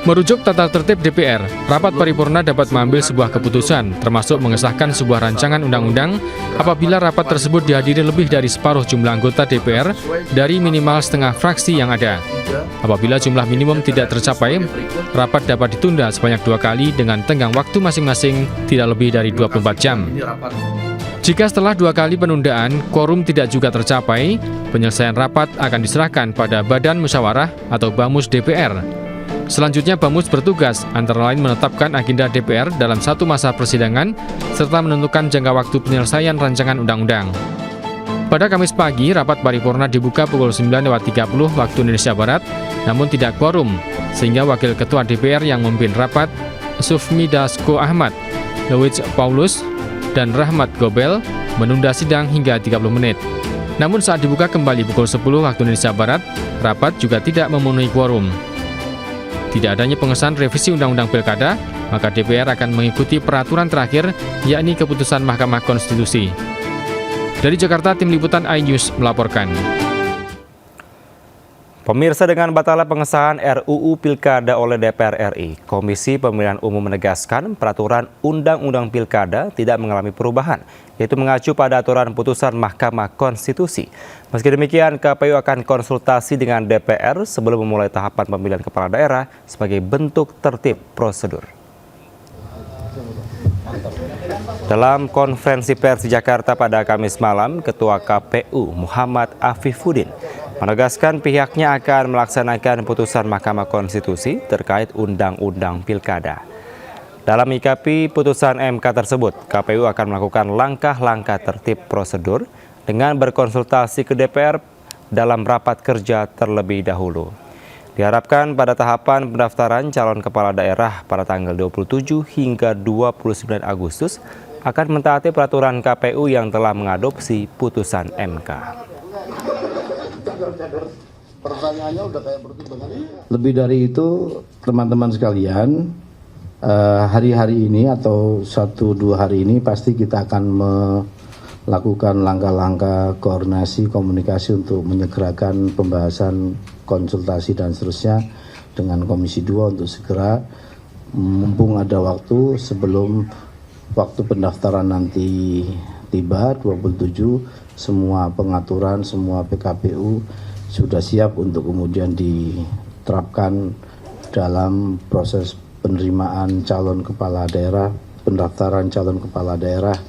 Merujuk tata tertib DPR, rapat paripurna dapat mengambil sebuah keputusan, termasuk mengesahkan sebuah rancangan undang-undang apabila rapat tersebut dihadiri lebih dari separuh jumlah anggota DPR dari minimal setengah fraksi yang ada. Apabila jumlah minimum tidak tercapai, rapat dapat ditunda sebanyak 2 kali dengan tenggang waktu masing-masing tidak lebih dari 24 jam. Jika setelah 2 kali penundaan, quorum tidak juga tercapai, penyelesaian rapat akan diserahkan pada Badan Musyawarah atau BAMUS DPR. Selanjutnya, BAMUS bertugas antara lain menetapkan agenda DPR dalam satu masa persidangan, serta menentukan jangka waktu penyelesaian rancangan undang-undang. Pada Kamis pagi, rapat paripurna dibuka pukul 9.30 waktu Indonesia Barat, namun tidak quorum, sehingga Wakil Ketua DPR yang memimpin rapat, Sufmi Dasko Ahmad, Lewis Paulus, dan Rahmat Gobel, menunda sidang hingga 30 menit. Namun saat dibuka kembali pukul 10 waktu Indonesia Barat, rapat juga tidak memenuhi quorum. Tidak adanya pengesahan revisi Undang-Undang Pilkada, maka DPR akan mengikuti peraturan terakhir, yakni keputusan Mahkamah Konstitusi. Dari Jakarta, Tim Liputan iNews melaporkan. Pemirsa, dengan batalnya pengesahan RUU Pilkada oleh DPR RI, Komisi Pemilihan Umum menegaskan peraturan Undang-Undang Pilkada tidak mengalami perubahan, yaitu mengacu pada aturan putusan Mahkamah Konstitusi. Meski demikian, KPU akan konsultasi dengan DPR sebelum memulai tahapan pemilihan kepala daerah sebagai bentuk tertib prosedur. Dalam konferensi pers di Jakarta pada Kamis malam, Ketua KPU Muhammad Afifuddin menegaskan pihaknya akan melaksanakan putusan Mahkamah Konstitusi terkait Undang-Undang Pilkada. Dalam menyikapi putusan MK tersebut, KPU akan melakukan langkah-langkah tertib prosedur dengan berkonsultasi ke DPR dalam rapat kerja terlebih dahulu. Diharapkan pada tahapan pendaftaran calon kepala daerah pada tanggal 27 hingga 29 Agustus akan mentaati peraturan KPU yang telah mengadopsi putusan MK. Lebih dari itu, teman-teman sekalian, hari-hari ini atau 1-2 hari ini pasti kita akan melakukan langkah-langkah koordinasi komunikasi untuk menyegerakan pembahasan konsultasi dan seterusnya dengan Komisi 2 untuk segera, mumpung ada waktu sebelum waktu pendaftaran nanti tiba 27, semua pengaturan, semua PKPU sudah siap untuk kemudian diterapkan dalam proses penerimaan calon kepala daerah, pendaftaran calon kepala daerah.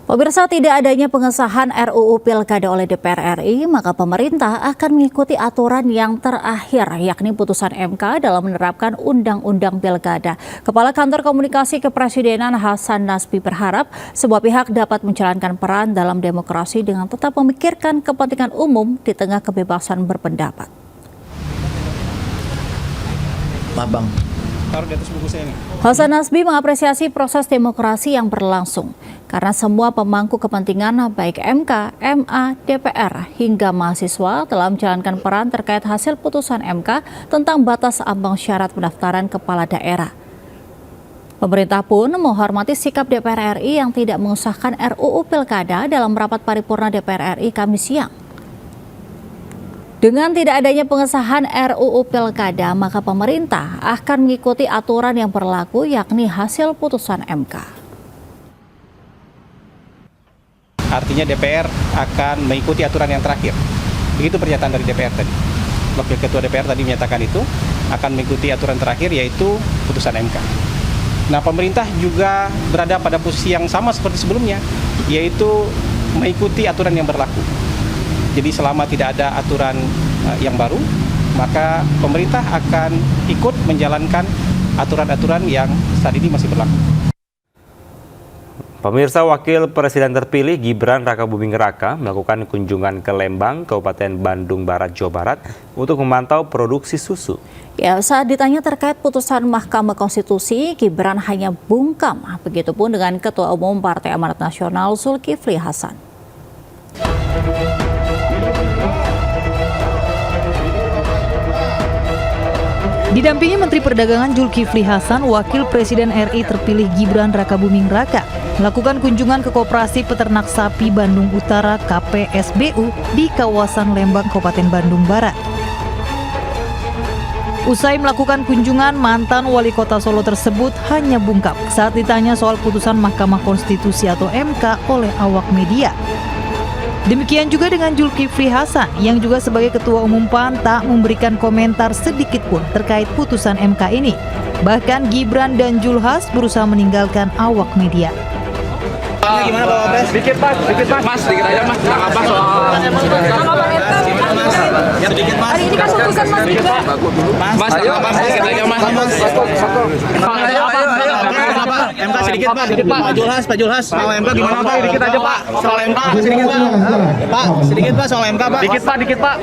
Pemirsa, tidak adanya pengesahan RUU Pilkada oleh DPR RI, maka pemerintah akan mengikuti aturan yang terakhir, yakni putusan MK dalam menerapkan Undang-Undang Pilkada. Kepala Kantor Komunikasi Kepresidenan Hasan Nasbi berharap semua pihak dapat menjalankan peran dalam demokrasi dengan tetap memikirkan kepentingan umum di tengah kebebasan berpendapat. Bang. Hasan Nasbi mengapresiasi proses demokrasi yang berlangsung karena semua pemangku kepentingan baik MK, MA, DPR hingga mahasiswa telah menjalankan peran terkait hasil putusan MK tentang batas ambang syarat pendaftaran kepala daerah. Pemerintah pun menghormati sikap DPR RI yang tidak mengesahkan RUU Pilkada dalam rapat paripurna DPR RI Kamis siang. Dengan tidak adanya pengesahan RUU Pilkada, maka pemerintah akan mengikuti aturan yang berlaku, yakni hasil putusan MK. Artinya DPR akan mengikuti aturan yang terakhir. Begitu pernyataan dari DPR tadi. Wakil Ketua DPR tadi menyatakan itu akan mengikuti aturan terakhir, yaitu putusan MK. Nah, pemerintah juga berada pada posisi yang sama seperti sebelumnya, yaitu mengikuti aturan yang berlaku. Jadi selama tidak ada aturan yang baru, maka pemerintah akan ikut menjalankan aturan-aturan yang saat ini masih berlaku. Pemirsa, Wakil Presiden terpilih Gibran Rakabuming Raka melakukan kunjungan ke Lembang, Kabupaten Bandung Barat, Jawa Barat untuk memantau produksi susu. Ya, saat ditanya terkait putusan Mahkamah Konstitusi, Gibran hanya bungkam. Begitupun dengan Ketua Umum Partai Amanat Nasional Zulkifli Hasan. Didampingi Menteri Perdagangan Zulkifli Hasan, Wakil Presiden RI terpilih Gibran Rakabuming Raka melakukan kunjungan ke Koperasi Peternak Sapi Bandung Utara (KPSBU) di kawasan Lembang, Kabupaten Bandung Barat. Usai melakukan kunjungan, mantan wali kota Solo tersebut hanya bungkam saat ditanya soal putusan Mahkamah Konstitusi atau MK oleh awak media. Demikian juga dengan Zulkifli Hasan yang juga sebagai Ketua Umum PAN tak memberikan komentar sedikit pun terkait putusan MK ini. Bahkan Gibran dan Zulhas berusaha meninggalkan awak media. Gimana Pak Wapres? Sedikit Mas. Mas, sedikit aja Mas. Tentang apa soal sedikit Mas. Hari ini kan putusan Mas Gibran. Mas, tentang apa sedikit aja Mas. Ayo. MK sedikit Pak. Pak Zulhas. Soal MK gimana Pak? Sedikit aja Pak. Soal MK sedikit Pak. Pak, sedikit Pak soal MK Pak. Dikit Pak.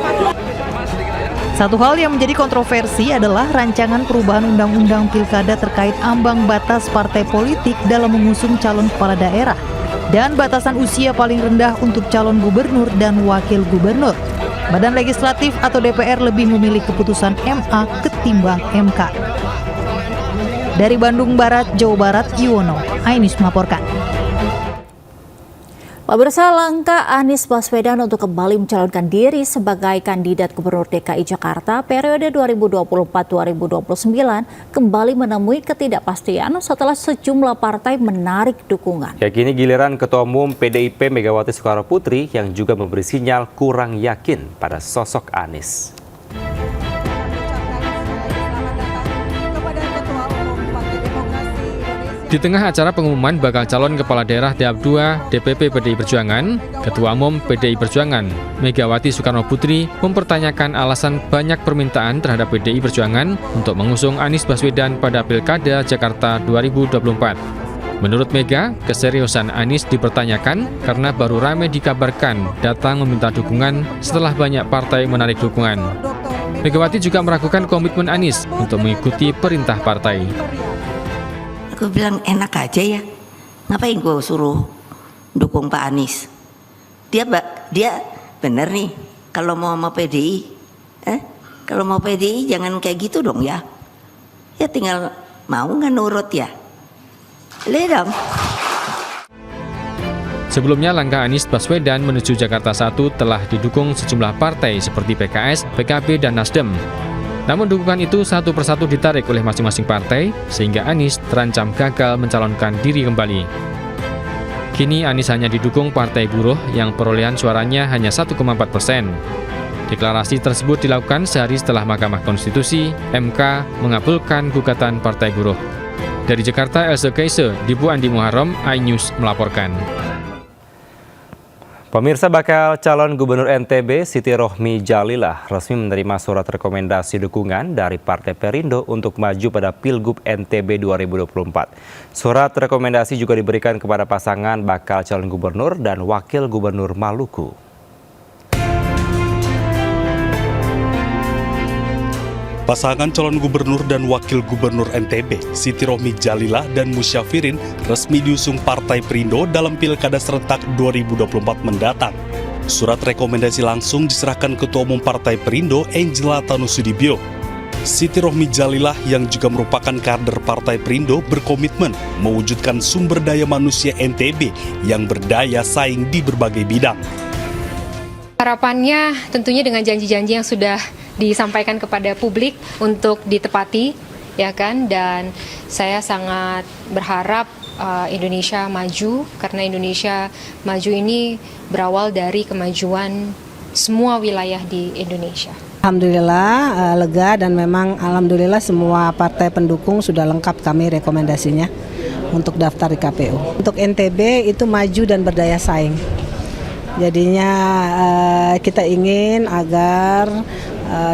Satu hal yang menjadi kontroversi adalah rancangan perubahan undang-undang pilkada terkait ambang batas partai politik dalam mengusung calon kepala daerah dan batasan usia paling rendah untuk calon gubernur dan wakil gubernur. Badan Legislatif atau DPR lebih memilih keputusan MA ketimbang MK. Dari Bandung Barat, Jawa Barat, Yuwono, Ainus melaporkan. Pemirsa, langkah Anies Baswedan untuk kembali mencalonkan diri sebagai kandidat Gubernur DKI Jakarta periode 2024-2029 kembali menemui ketidakpastian setelah sejumlah partai menarik dukungan. Ya, kini giliran Ketua Umum PDIP Megawati Soekarnoputri yang juga memberi sinyal kurang yakin pada sosok Anies. Di tengah acara pengumuman bakal calon kepala daerah tahap 2 DPP PDI Perjuangan, Ketua Umum PDI Perjuangan Megawati Soekarnoputri mempertanyakan alasan banyak permintaan terhadap PDI Perjuangan untuk mengusung Anies Baswedan pada Pilkada Jakarta 2024. Menurut Mega, keseriusan Anies dipertanyakan karena baru ramai dikabarkan datang meminta dukungan setelah banyak partai menarik dukungan. Megawati juga meragukan komitmen Anies untuk mengikuti perintah partai. Aku bilang enak aja ya, ngapain gue suruh dukung Pak Anies? Dia bener nih kalau mau PDI, kalau mau PDI jangan kayak gitu dong ya. Ya tinggal mau nggak nurut ya, lihat dong. Sebelumnya langkah Anies Baswedan menuju Jakarta 1 telah didukung sejumlah partai seperti PKS, PKB, dan Nasdem. Namun dukungan itu satu persatu ditarik oleh masing-masing partai sehingga Anies terancam gagal mencalonkan diri kembali. Kini Anies hanya didukung Partai Buruh yang perolehan suaranya hanya 1,4%. Deklarasi tersebut dilakukan sehari setelah Mahkamah Konstitusi (MK) mengabulkan gugatan Partai Buruh. Dari Jakarta, Else Keise, Dibu Andi Muharram, iNews melaporkan. Pemirsa, bakal calon Gubernur NTB Siti Rohmi Jalilah resmi menerima surat rekomendasi dukungan dari Partai Perindo untuk maju pada Pilgub NTB 2024. Surat rekomendasi juga diberikan kepada pasangan bakal calon gubernur dan wakil gubernur Maluku. Pasangan calon gubernur dan wakil gubernur NTB, Siti Rohmi Jalilah dan Musyafirin resmi diusung Partai Perindo dalam Pilkada Serentak 2024 mendatang. Surat rekomendasi langsung diserahkan Ketua Umum Partai Perindo, Angela Tanusudibio. Siti Rohmi Jalilah yang juga merupakan kader Partai Perindo berkomitmen mewujudkan sumber daya manusia NTB yang berdaya saing di berbagai bidang. Harapannya tentunya dengan janji-janji yang sudah disampaikan kepada publik untuk ditepati, ya kan, dan saya sangat berharap Indonesia maju, karena Indonesia maju ini berawal dari kemajuan semua wilayah di Indonesia. Alhamdulillah lega, dan memang alhamdulillah semua partai pendukung sudah lengkap kami rekomendasinya untuk daftar di KPU. Untuk NTB itu maju dan berdaya saing. Jadinya kita ingin agar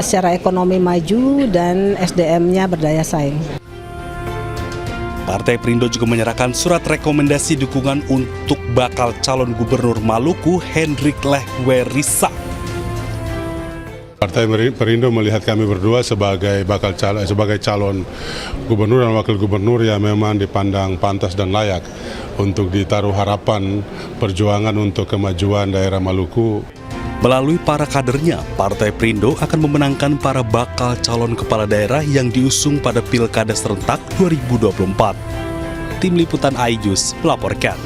secara ekonomi maju dan SDM-nya berdaya saing. Partai Perindo juga menyerahkan surat rekomendasi dukungan untuk bakal calon gubernur Maluku, Hendrik Lehwerisa. Partai Perindo melihat kami berdua sebagai calon gubernur dan wakil gubernur yang memang dipandang pantas dan layak untuk ditaruh harapan perjuangan untuk kemajuan daerah Maluku. Melalui para kadernya, Partai Perindo akan memenangkan para bakal calon kepala daerah yang diusung pada Pilkada Serentak 2024. Tim Liputan iNews melaporkan.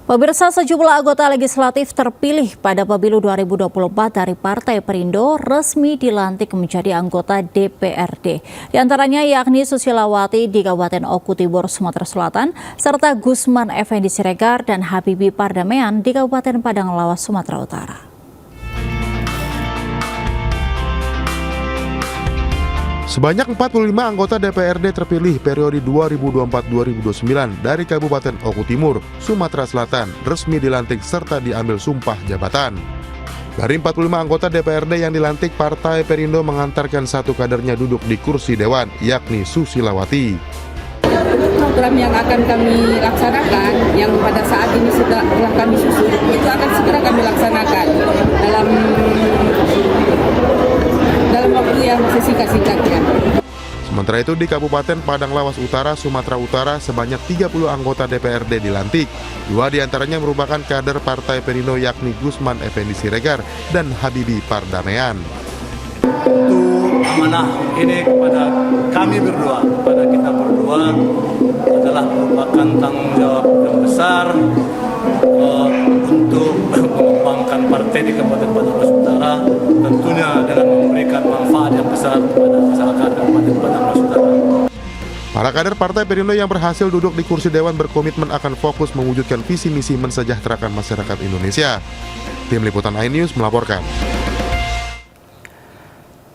Pemirsa, sejumlah anggota legislatif terpilih pada pemilu 2024 dari Partai Perindo resmi dilantik menjadi anggota DPRD. Di antaranya yakni Susilawati di Kabupaten Oku Timur, Sumatera Selatan, serta Gusman Effendi Siregar dan Habibie Pardamean di Kabupaten Padang Lawas, Sumatera Utara. Sebanyak 45 anggota DPRD terpilih periode 2024-2029 dari Kabupaten Oku Timur, Sumatera Selatan resmi dilantik serta diambil sumpah jabatan. Dari 45 anggota DPRD yang dilantik, Partai Perindo mengantarkan satu kadernya duduk di kursi dewan, yakni Susilawati. Program yang akan kami laksanakan, yang pada saat ini telah kami susun, itu akan segera kami laksanakan dalam waktu yang sesingkat-singkatnya. Sementara itu di Kabupaten Padang Lawas Utara, Sumatera Utara, sebanyak 30 anggota DPRD dilantik. 2 diantaranya merupakan kader Partai Perindo, yakni Gusman Effendi Siregar dan Habibie Pardamean. Amanah ini kepada kami berdua, kepada kita berdua adalah merupakan tanggung jawab yang besar untuk mengembangkan partai di Kabupaten Padang Lawas Utara, tentunya dengan memberikan manfaat yang besar kepada masyarakat Kabupaten Padang Lawas Utara. Para kader Partai Perindo yang berhasil duduk di kursi dewan berkomitmen akan fokus mewujudkan visi misi mensejahterakan masyarakat Indonesia. Tim Liputan iNews melaporkan.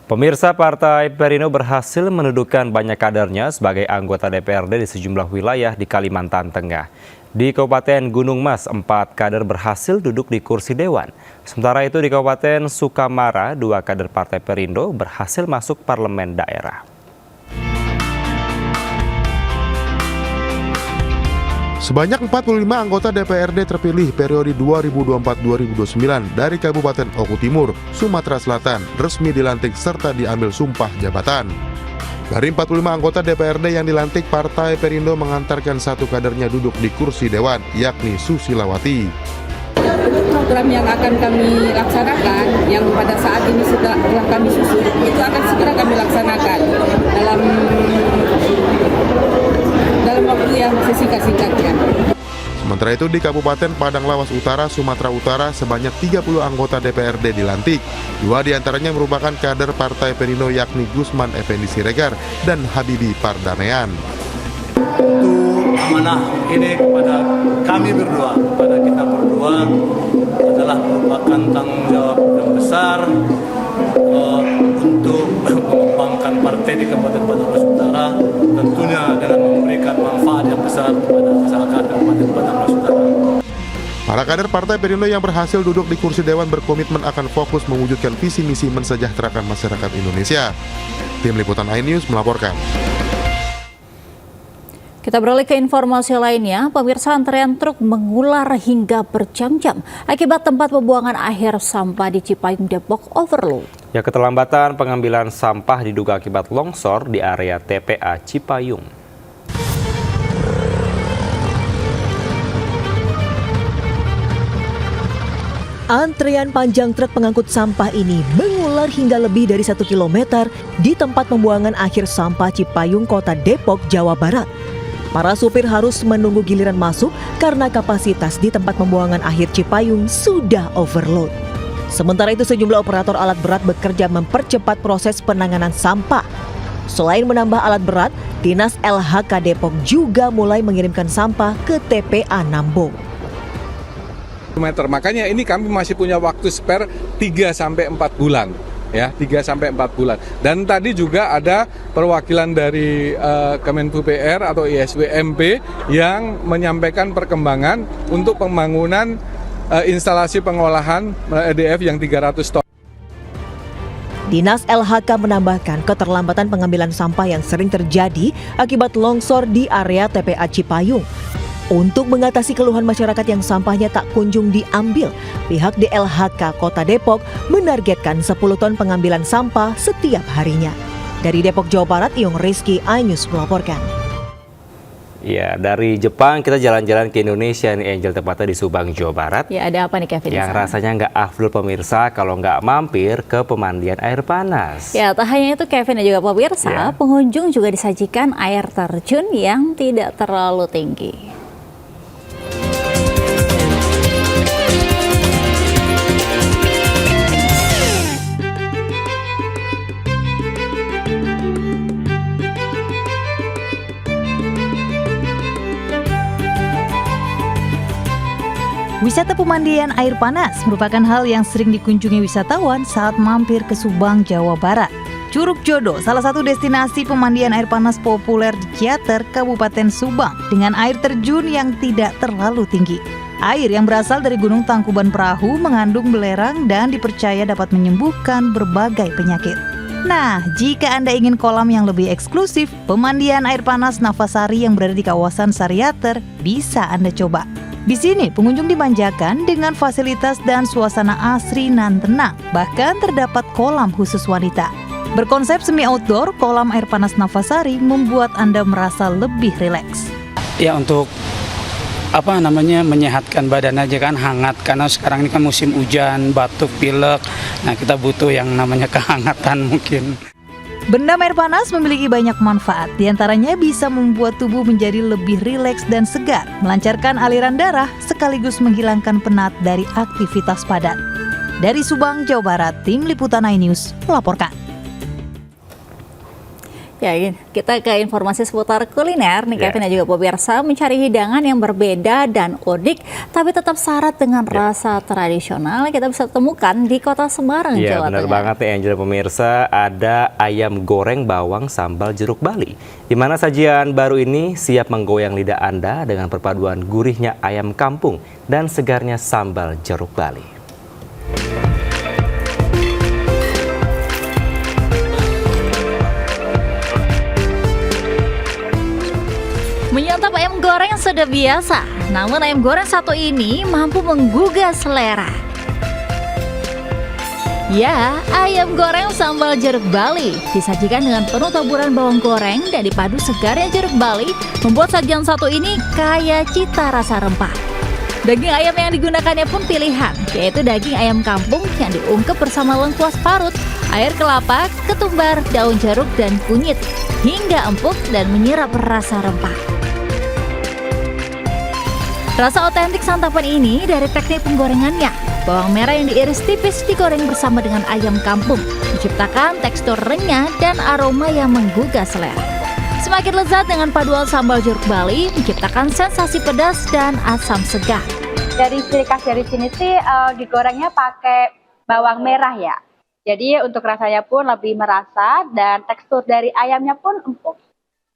Pemirsa, Partai Perindo berhasil mendudukan banyak kadernya sebagai anggota DPRD di sejumlah wilayah di Kalimantan Tengah. Di Kabupaten Gunung Mas, 4 kader berhasil duduk di kursi dewan. Sementara itu di Kabupaten Sukamara, 2 kader Partai Perindo berhasil masuk parlemen daerah. Sebanyak 45 anggota DPRD terpilih periode 2024-2029 dari Kabupaten Oku Timur, Sumatera Selatan resmi dilantik serta diambil sumpah jabatan. Dari 45 anggota DPRD yang dilantik, Partai Perindo mengantarkan satu kadernya duduk di kursi dewan, yakni Susilawati. Program yang akan kami laksanakan, yang pada saat ini telah kami susun, itu akan segera kami laksanakan dalam waktu yang sesingkat-singkatnya. Sementara itu di Kabupaten Padang Lawas Utara, Sumatera Utara, sebanyak 30 anggota DPRD dilantik. 2 diantaranya merupakan kader Partai Perindo, yakni Gusman Effendi Siregar dan Habibie Pardamean. Amanah ini kepada kami berdua, kepada kita berdua adalah merupakan tanggung jawab yang besar untuk mengembangkan partai di Kabupaten Padang Lawas Utara, tentunya dengan memberikan manfaat yang besar kepada masyarakat Kabupaten Padang Lawas Utara. Para kader Partai Perindo yang berhasil duduk di kursi dewan berkomitmen akan fokus mewujudkan visi misi mensejahterakan masyarakat Indonesia. Tim Liputan iNews melaporkan. Kita beralih ke informasi lainnya, pemirsa, antrean truk mengular hingga berjam-jam akibat tempat pembuangan akhir sampah di Cipayung, Depok overload. Ya, keterlambatan pengambilan sampah diduga akibat longsor di area TPA Cipayung. Antrean panjang truk pengangkut sampah ini mengular hingga lebih dari 1 km di tempat pembuangan akhir sampah Cipayung, Kota Depok, Jawa Barat. Para supir harus menunggu giliran masuk karena kapasitas di tempat pembuangan akhir Cipayung sudah overload. Sementara itu sejumlah operator alat berat bekerja mempercepat proses penanganan sampah. Selain menambah alat berat, Dinas LHK Depok juga mulai mengirimkan sampah ke TPA Nambong. Makanya ini kami masih punya waktu spare 3-4 bulan. Ya, 3-4 bulan. Dan tadi juga ada perwakilan dari Kemenpu PR atau ISWMP yang menyampaikan perkembangan untuk pembangunan instalasi pengolahan EDF yang 300 ton. Dinas LHK menambahkan keterlambatan pengambilan sampah yang sering terjadi akibat longsor di area TPA Cipayung. Untuk mengatasi keluhan masyarakat yang sampahnya tak kunjung diambil, pihak DLHK Kota Depok menargetkan 10 ton pengambilan sampah setiap harinya. Dari Depok, Jawa Barat, Iung Rizky, iNews melaporkan. Ya, dari Jepang kita jalan-jalan ke Indonesia nih, Angel, tepatnya di Subang, Jawa Barat. Ya, ada apa nih, Kevin? Yang rasanya nggak afdol pemirsa kalau nggak mampir ke pemandian air panas. Ya, tak hanya itu, Kevin dan juga pemirsa, pengunjung juga disajikan air terjun yang tidak terlalu tinggi. pemandian air panas merupakan hal yang sering dikunjungi wisatawan saat mampir ke Subang, Jawa Barat. Curug Jodoh, salah satu destinasi pemandian air panas populer di Ciater, Kabupaten Subang, dengan air terjun yang tidak terlalu tinggi. Air yang berasal dari Gunung Tangkuban Perahu mengandung belerang dan dipercaya dapat menyembuhkan berbagai penyakit. Nah, jika Anda ingin kolam yang lebih eksklusif, pemandian air panas Navasari yang berada di kawasan Sariater bisa Anda coba. Di sini, pengunjung dimanjakan dengan fasilitas dan suasana asri nan tenang, bahkan terdapat kolam khusus wanita. Berkonsep semi-outdoor, kolam air panas Navasari membuat Anda merasa lebih rileks. Ya, untuk menyehatkan badan aja kan, hangat, karena sekarang ini kan musim hujan, batuk, pilek. Nah, kita butuh yang namanya kehangatan mungkin. Berendam air panas memiliki banyak manfaat, diantaranya bisa membuat tubuh menjadi lebih rileks dan segar, melancarkan aliran darah, sekaligus menghilangkan penat dari aktivitas padat. Dari Subang, Jawa Barat, Tim Liputan iNews melaporkan. Ya, kita ke informasi seputar kuliner nih, Kevin dan juga pemirsa, mencari hidangan yang berbeda dan unik tapi tetap syarat dengan rasa tradisional kita bisa temukan di Kota Semarang, Jawa Tengah. Benar banget ya Angel pemirsa, ada ayam goreng bawang sambal jeruk Bali. Di mana sajian baru ini siap menggoyang lidah Anda dengan perpaduan gurihnya ayam kampung dan segarnya sambal jeruk Bali. Menyantap ayam goreng sudah biasa, namun ayam goreng satu ini mampu menggugah selera. Ya, ayam goreng sambal jeruk Bali disajikan dengan penuh taburan bawang goreng dan dipadu segarnya jeruk Bali membuat sajian satu ini kaya cita rasa rempah. Daging ayam yang digunakannya pun pilihan, yaitu daging ayam kampung yang diungkep bersama lengkuas parut, air kelapa, ketumbar, daun jeruk, dan kunyit, hingga empuk dan menyerap rasa rempah. Rasa otentik santapan ini dari teknik penggorengannya. Bawang merah yang diiris tipis digoreng bersama dengan ayam kampung, menciptakan tekstur renyah dan aroma yang menggugah selera. Semakin lezat dengan paduan sambal jeruk Bali, menciptakan sensasi pedas dan asam segar. Dari ciri khas dari sini sih digorengnya pakai bawang merah ya. Jadi untuk rasanya pun lebih merasa dan tekstur dari ayamnya pun empuk.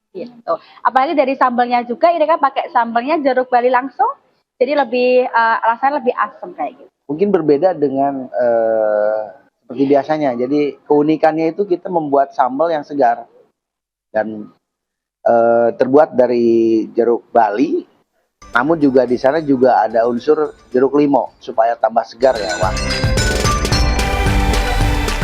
Gitu. Apalagi dari sambalnya juga, ini kan pakai sambalnya jeruk Bali langsung, jadi lebih rasanya lebih asam kayak gitu. Mungkin berbeda dengan seperti biasanya. Jadi keunikannya itu kita membuat sambal yang segar dan terbuat dari jeruk Bali, namun juga di sana juga ada unsur jeruk limau supaya tambah segar ya, wangi.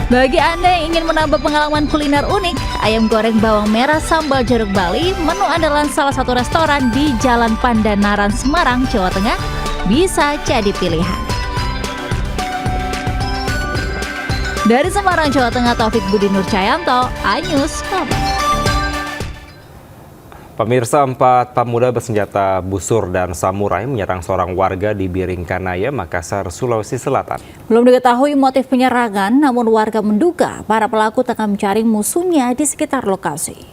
Bagi Anda yang ingin menambah pengalaman kuliner unik, ayam goreng bawang merah sambal jeruk Bali, menu andalan salah satu restoran di Jalan Pandanaran, Semarang, Jawa Tengah, bisa jadi pilihan. Dari Semarang, Jawa Tengah, Taufik Budi Nur Cayanto, iNews kabar. Pemirsa, 4 pemuda bersenjata busur dan samurai menyerang seorang warga di Biringkanaya, Makassar, Sulawesi Selatan. Belum diketahui motif penyerangan, namun warga menduga para pelaku tengah mencari musuhnya di sekitar lokasi.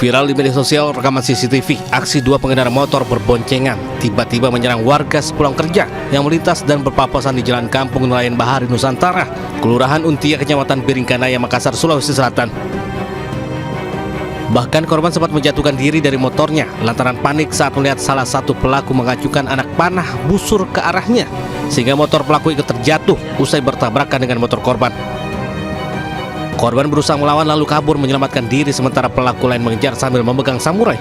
Viral di media sosial rekaman CCTV, aksi 2 pengendara motor berboncengan tiba-tiba menyerang warga sepulang kerja yang melintas dan berpapasan di Jalan Kampung Nelayan Bahari Nusantara, Kelurahan Untia, Kecamatan Biringkanaya, Makassar, Sulawesi Selatan. Bahkan korban sempat menjatuhkan diri dari motornya lantaran panik saat melihat salah satu pelaku mengacukan anak panah busur ke arahnya, sehingga motor pelaku ikut terjatuh usai bertabrakan dengan motor korban. Korban berusaha melawan lalu kabur menyelamatkan diri, sementara pelaku lain mengejar sambil memegang samurai.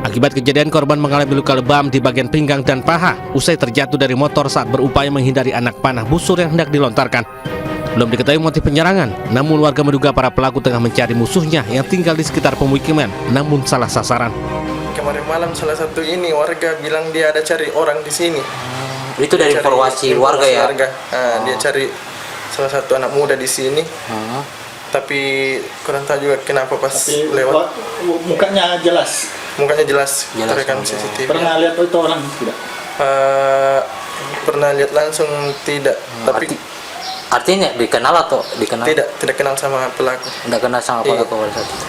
Akibat kejadian, korban mengalami luka lebam di bagian pinggang dan paha usai terjatuh dari motor saat berupaya menghindari anak panah busur yang hendak dilontarkan. Belum diketahui motif penyerangan, namun warga menduga para pelaku tengah mencari musuhnya yang tinggal di sekitar pemukiman, namun salah sasaran. Kemarin malam salah satu ini warga bilang dia ada cari orang di sini. Itu dari informasi warga ya? Dia cari salah satu anak muda di sini. Tapi kurang tahu juga kenapa pas lewat. Mukanya jelas. Mukanya jelas. Terekam CCTV. Pernah lihat itu orang tidak? Pernah lihat langsung tidak. Tapi Artinya dikenal atau dikenal? Tidak kenal sama pelaku. Tidak kenal sama pelaku pada saat itu.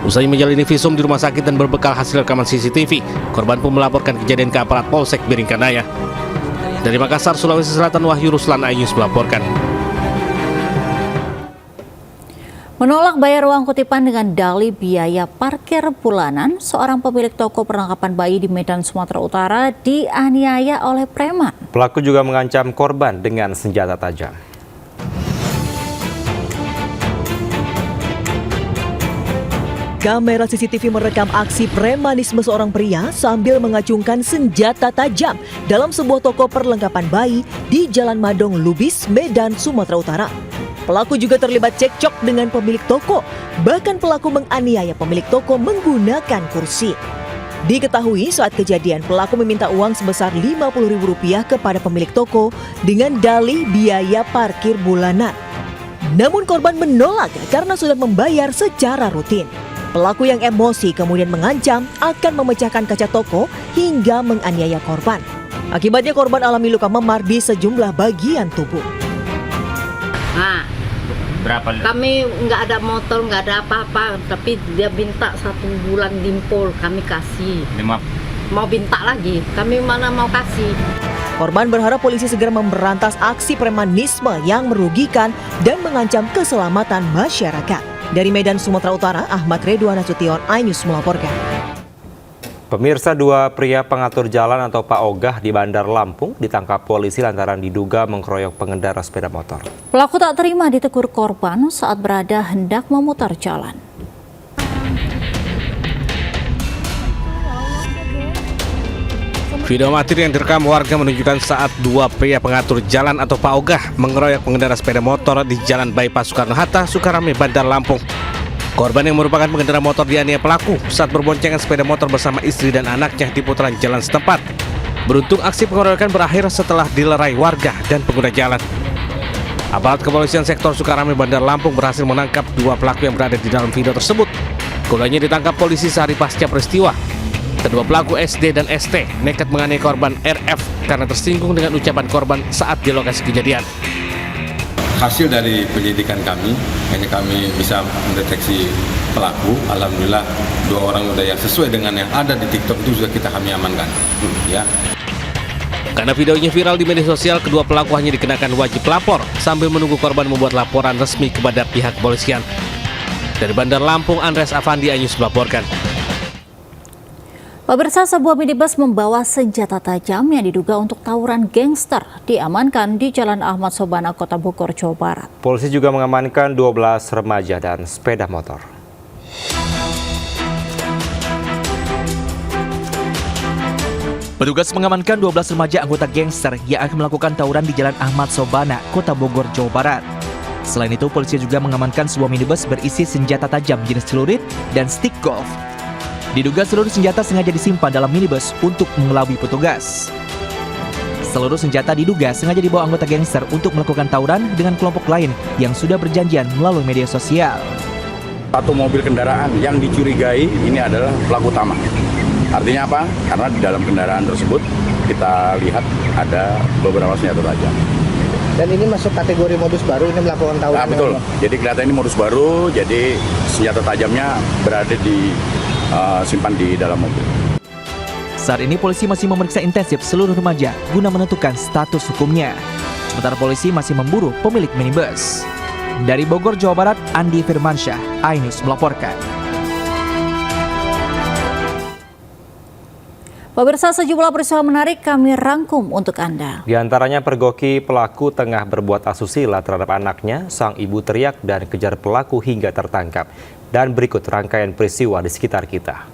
Usai menjalani visum di rumah sakit dan berbekal hasil rekaman CCTV, korban pun melaporkan kejadian ke aparat Polsek Biringkanaya. Dari Makassar, Sulawesi Selatan, Wahyu Ruslan, iNews melaporkan. Menolak bayar uang kutipan dengan dalih biaya parkir bulanan, seorang pemilik toko perlengkapan bayi di Medan, Sumatera Utara dianiaya oleh preman. Pelaku juga mengancam korban dengan senjata tajam. Kamera CCTV merekam aksi premanisme seorang pria sambil mengacungkan senjata tajam dalam sebuah toko perlengkapan bayi di Jalan Madong, Lubis, Medan, Sumatera Utara. Pelaku juga terlibat cekcok dengan pemilik toko. Bahkan pelaku menganiaya pemilik toko menggunakan kursi. Diketahui saat kejadian pelaku meminta uang sebesar Rp50.000 kepada pemilik toko dengan dalih biaya parkir bulanan. Namun korban menolak karena sudah membayar secara rutin. Pelaku yang emosi kemudian mengancam akan memecahkan kaca toko hingga menganiaya korban. Akibatnya korban alami luka memar di sejumlah bagian tubuh. Nah, berapa? Kami nggak ada motor, nggak ada apa-apa, tapi dia minta 1 bulan dimpul, kami kasih. Mau minta lagi, kami mana mau kasih. Korban berharap polisi segera memberantas aksi premanisme yang merugikan dan mengancam keselamatan masyarakat. Dari Medan, Sumatera Utara, Ahmad Redwan Nasution, iNews melaporkan. Pemirsa, 2 pria pengatur jalan atau Pak Ogah di Bandar Lampung ditangkap polisi lantaran diduga mengkeroyok pengendara sepeda motor. Pelaku tak terima ditegur korban saat berada hendak memutar jalan. Video amatir yang direkam warga menunjukkan saat 2 pria pengatur jalan atau Pak Ogah mengeroyok pengendara sepeda motor di Jalan Bypass Soekarno-Hatta, Sukarame, Bandar Lampung. Korban yang merupakan pengendara motor dianiaya pelaku saat berboncengan sepeda motor bersama istri dan anaknya di putaran jalan setempat. Beruntung aksi pengeroyokan berakhir setelah dilerai warga dan pengguna jalan. Aparat kepolisian sektor Sukarame, Bandar Lampung berhasil menangkap 2 pelaku yang berada di dalam video tersebut. Keduanya ditangkap polisi sehari pasca peristiwa. Kedua pelaku SD dan ST nekat menganiaya korban RF karena tersinggung dengan ucapan korban saat di lokasi kejadian. Hasil dari penyelidikan kami, hanya kami bisa mendeteksi pelaku. Alhamdulillah 2 orang udah yang sesuai dengan yang ada di TikTok itu sudah kami amankan. Ya. Karena videonya viral di media sosial, kedua pelaku hanya dikenakan wajib lapor sambil menunggu korban membuat laporan resmi kepada pihak kepolisian. Dari Bandar Lampung, Andres Afandi, iNews melaporkan. Pemirsa, sebuah minibus membawa senjata tajam yang diduga untuk tawuran gangster diamankan di Jalan Ahmad Sobana, Kota Bogor, Jawa Barat. Polisi juga mengamankan 12 remaja dan sepeda motor. Petugas mengamankan 12 remaja anggota gangster yang akan melakukan tawuran di Jalan Ahmad Sobana, Kota Bogor, Jawa Barat. Selain itu, polisi juga mengamankan sebuah minibus berisi senjata tajam jenis celurit dan stick golf. Diduga seluruh senjata sengaja disimpan dalam minibus untuk mengelabui petugas. Seluruh senjata diduga sengaja dibawa anggota gangster untuk melakukan tawuran dengan kelompok lain yang sudah berjanjian melalui media sosial. 1 mobil kendaraan yang dicurigai ini adalah pelaku utama. Artinya apa? Karena di dalam kendaraan tersebut kita lihat ada beberapa senjata tajam. Dan ini masuk kategori modus baru, ini melakukan tawuran. Nah, betul. Jadi kelihatan ini modus baru, jadi senjata tajamnya berada di simpan di dalam mobil. Saat ini polisi masih memeriksa intensif seluruh remaja guna menentukan status hukumnya. Sementara polisi masih memburu pemilik minibus. Dari Bogor, Jawa Barat, Andi Firmansyah, iNews melaporkan. Pemirsa, sejumlah peristiwa menarik kami rangkum untuk Anda. Di antaranya pergoki pelaku tengah berbuat asusila terhadap anaknya, sang ibu teriak dan kejar pelaku hingga tertangkap. Dan berikut rangkaian peristiwa di sekitar kita.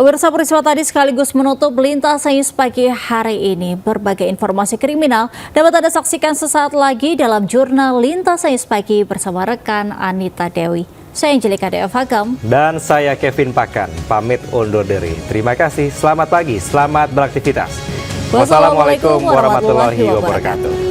Pemirsa, peristiwa tadi sekaligus menutup Lintas Sains pagi hari ini. Berbagai informasi kriminal dapat Anda saksikan sesaat lagi dalam jurnal Lintas Sains pagi bersama rekan Anita Dewi. Saya Angelika Deovagam. Dan saya Kevin Pakan, pamit undur diri. Terima kasih, selamat pagi, selamat beraktivitas. Wassalamualaikum warahmatullahi wabarakatuh.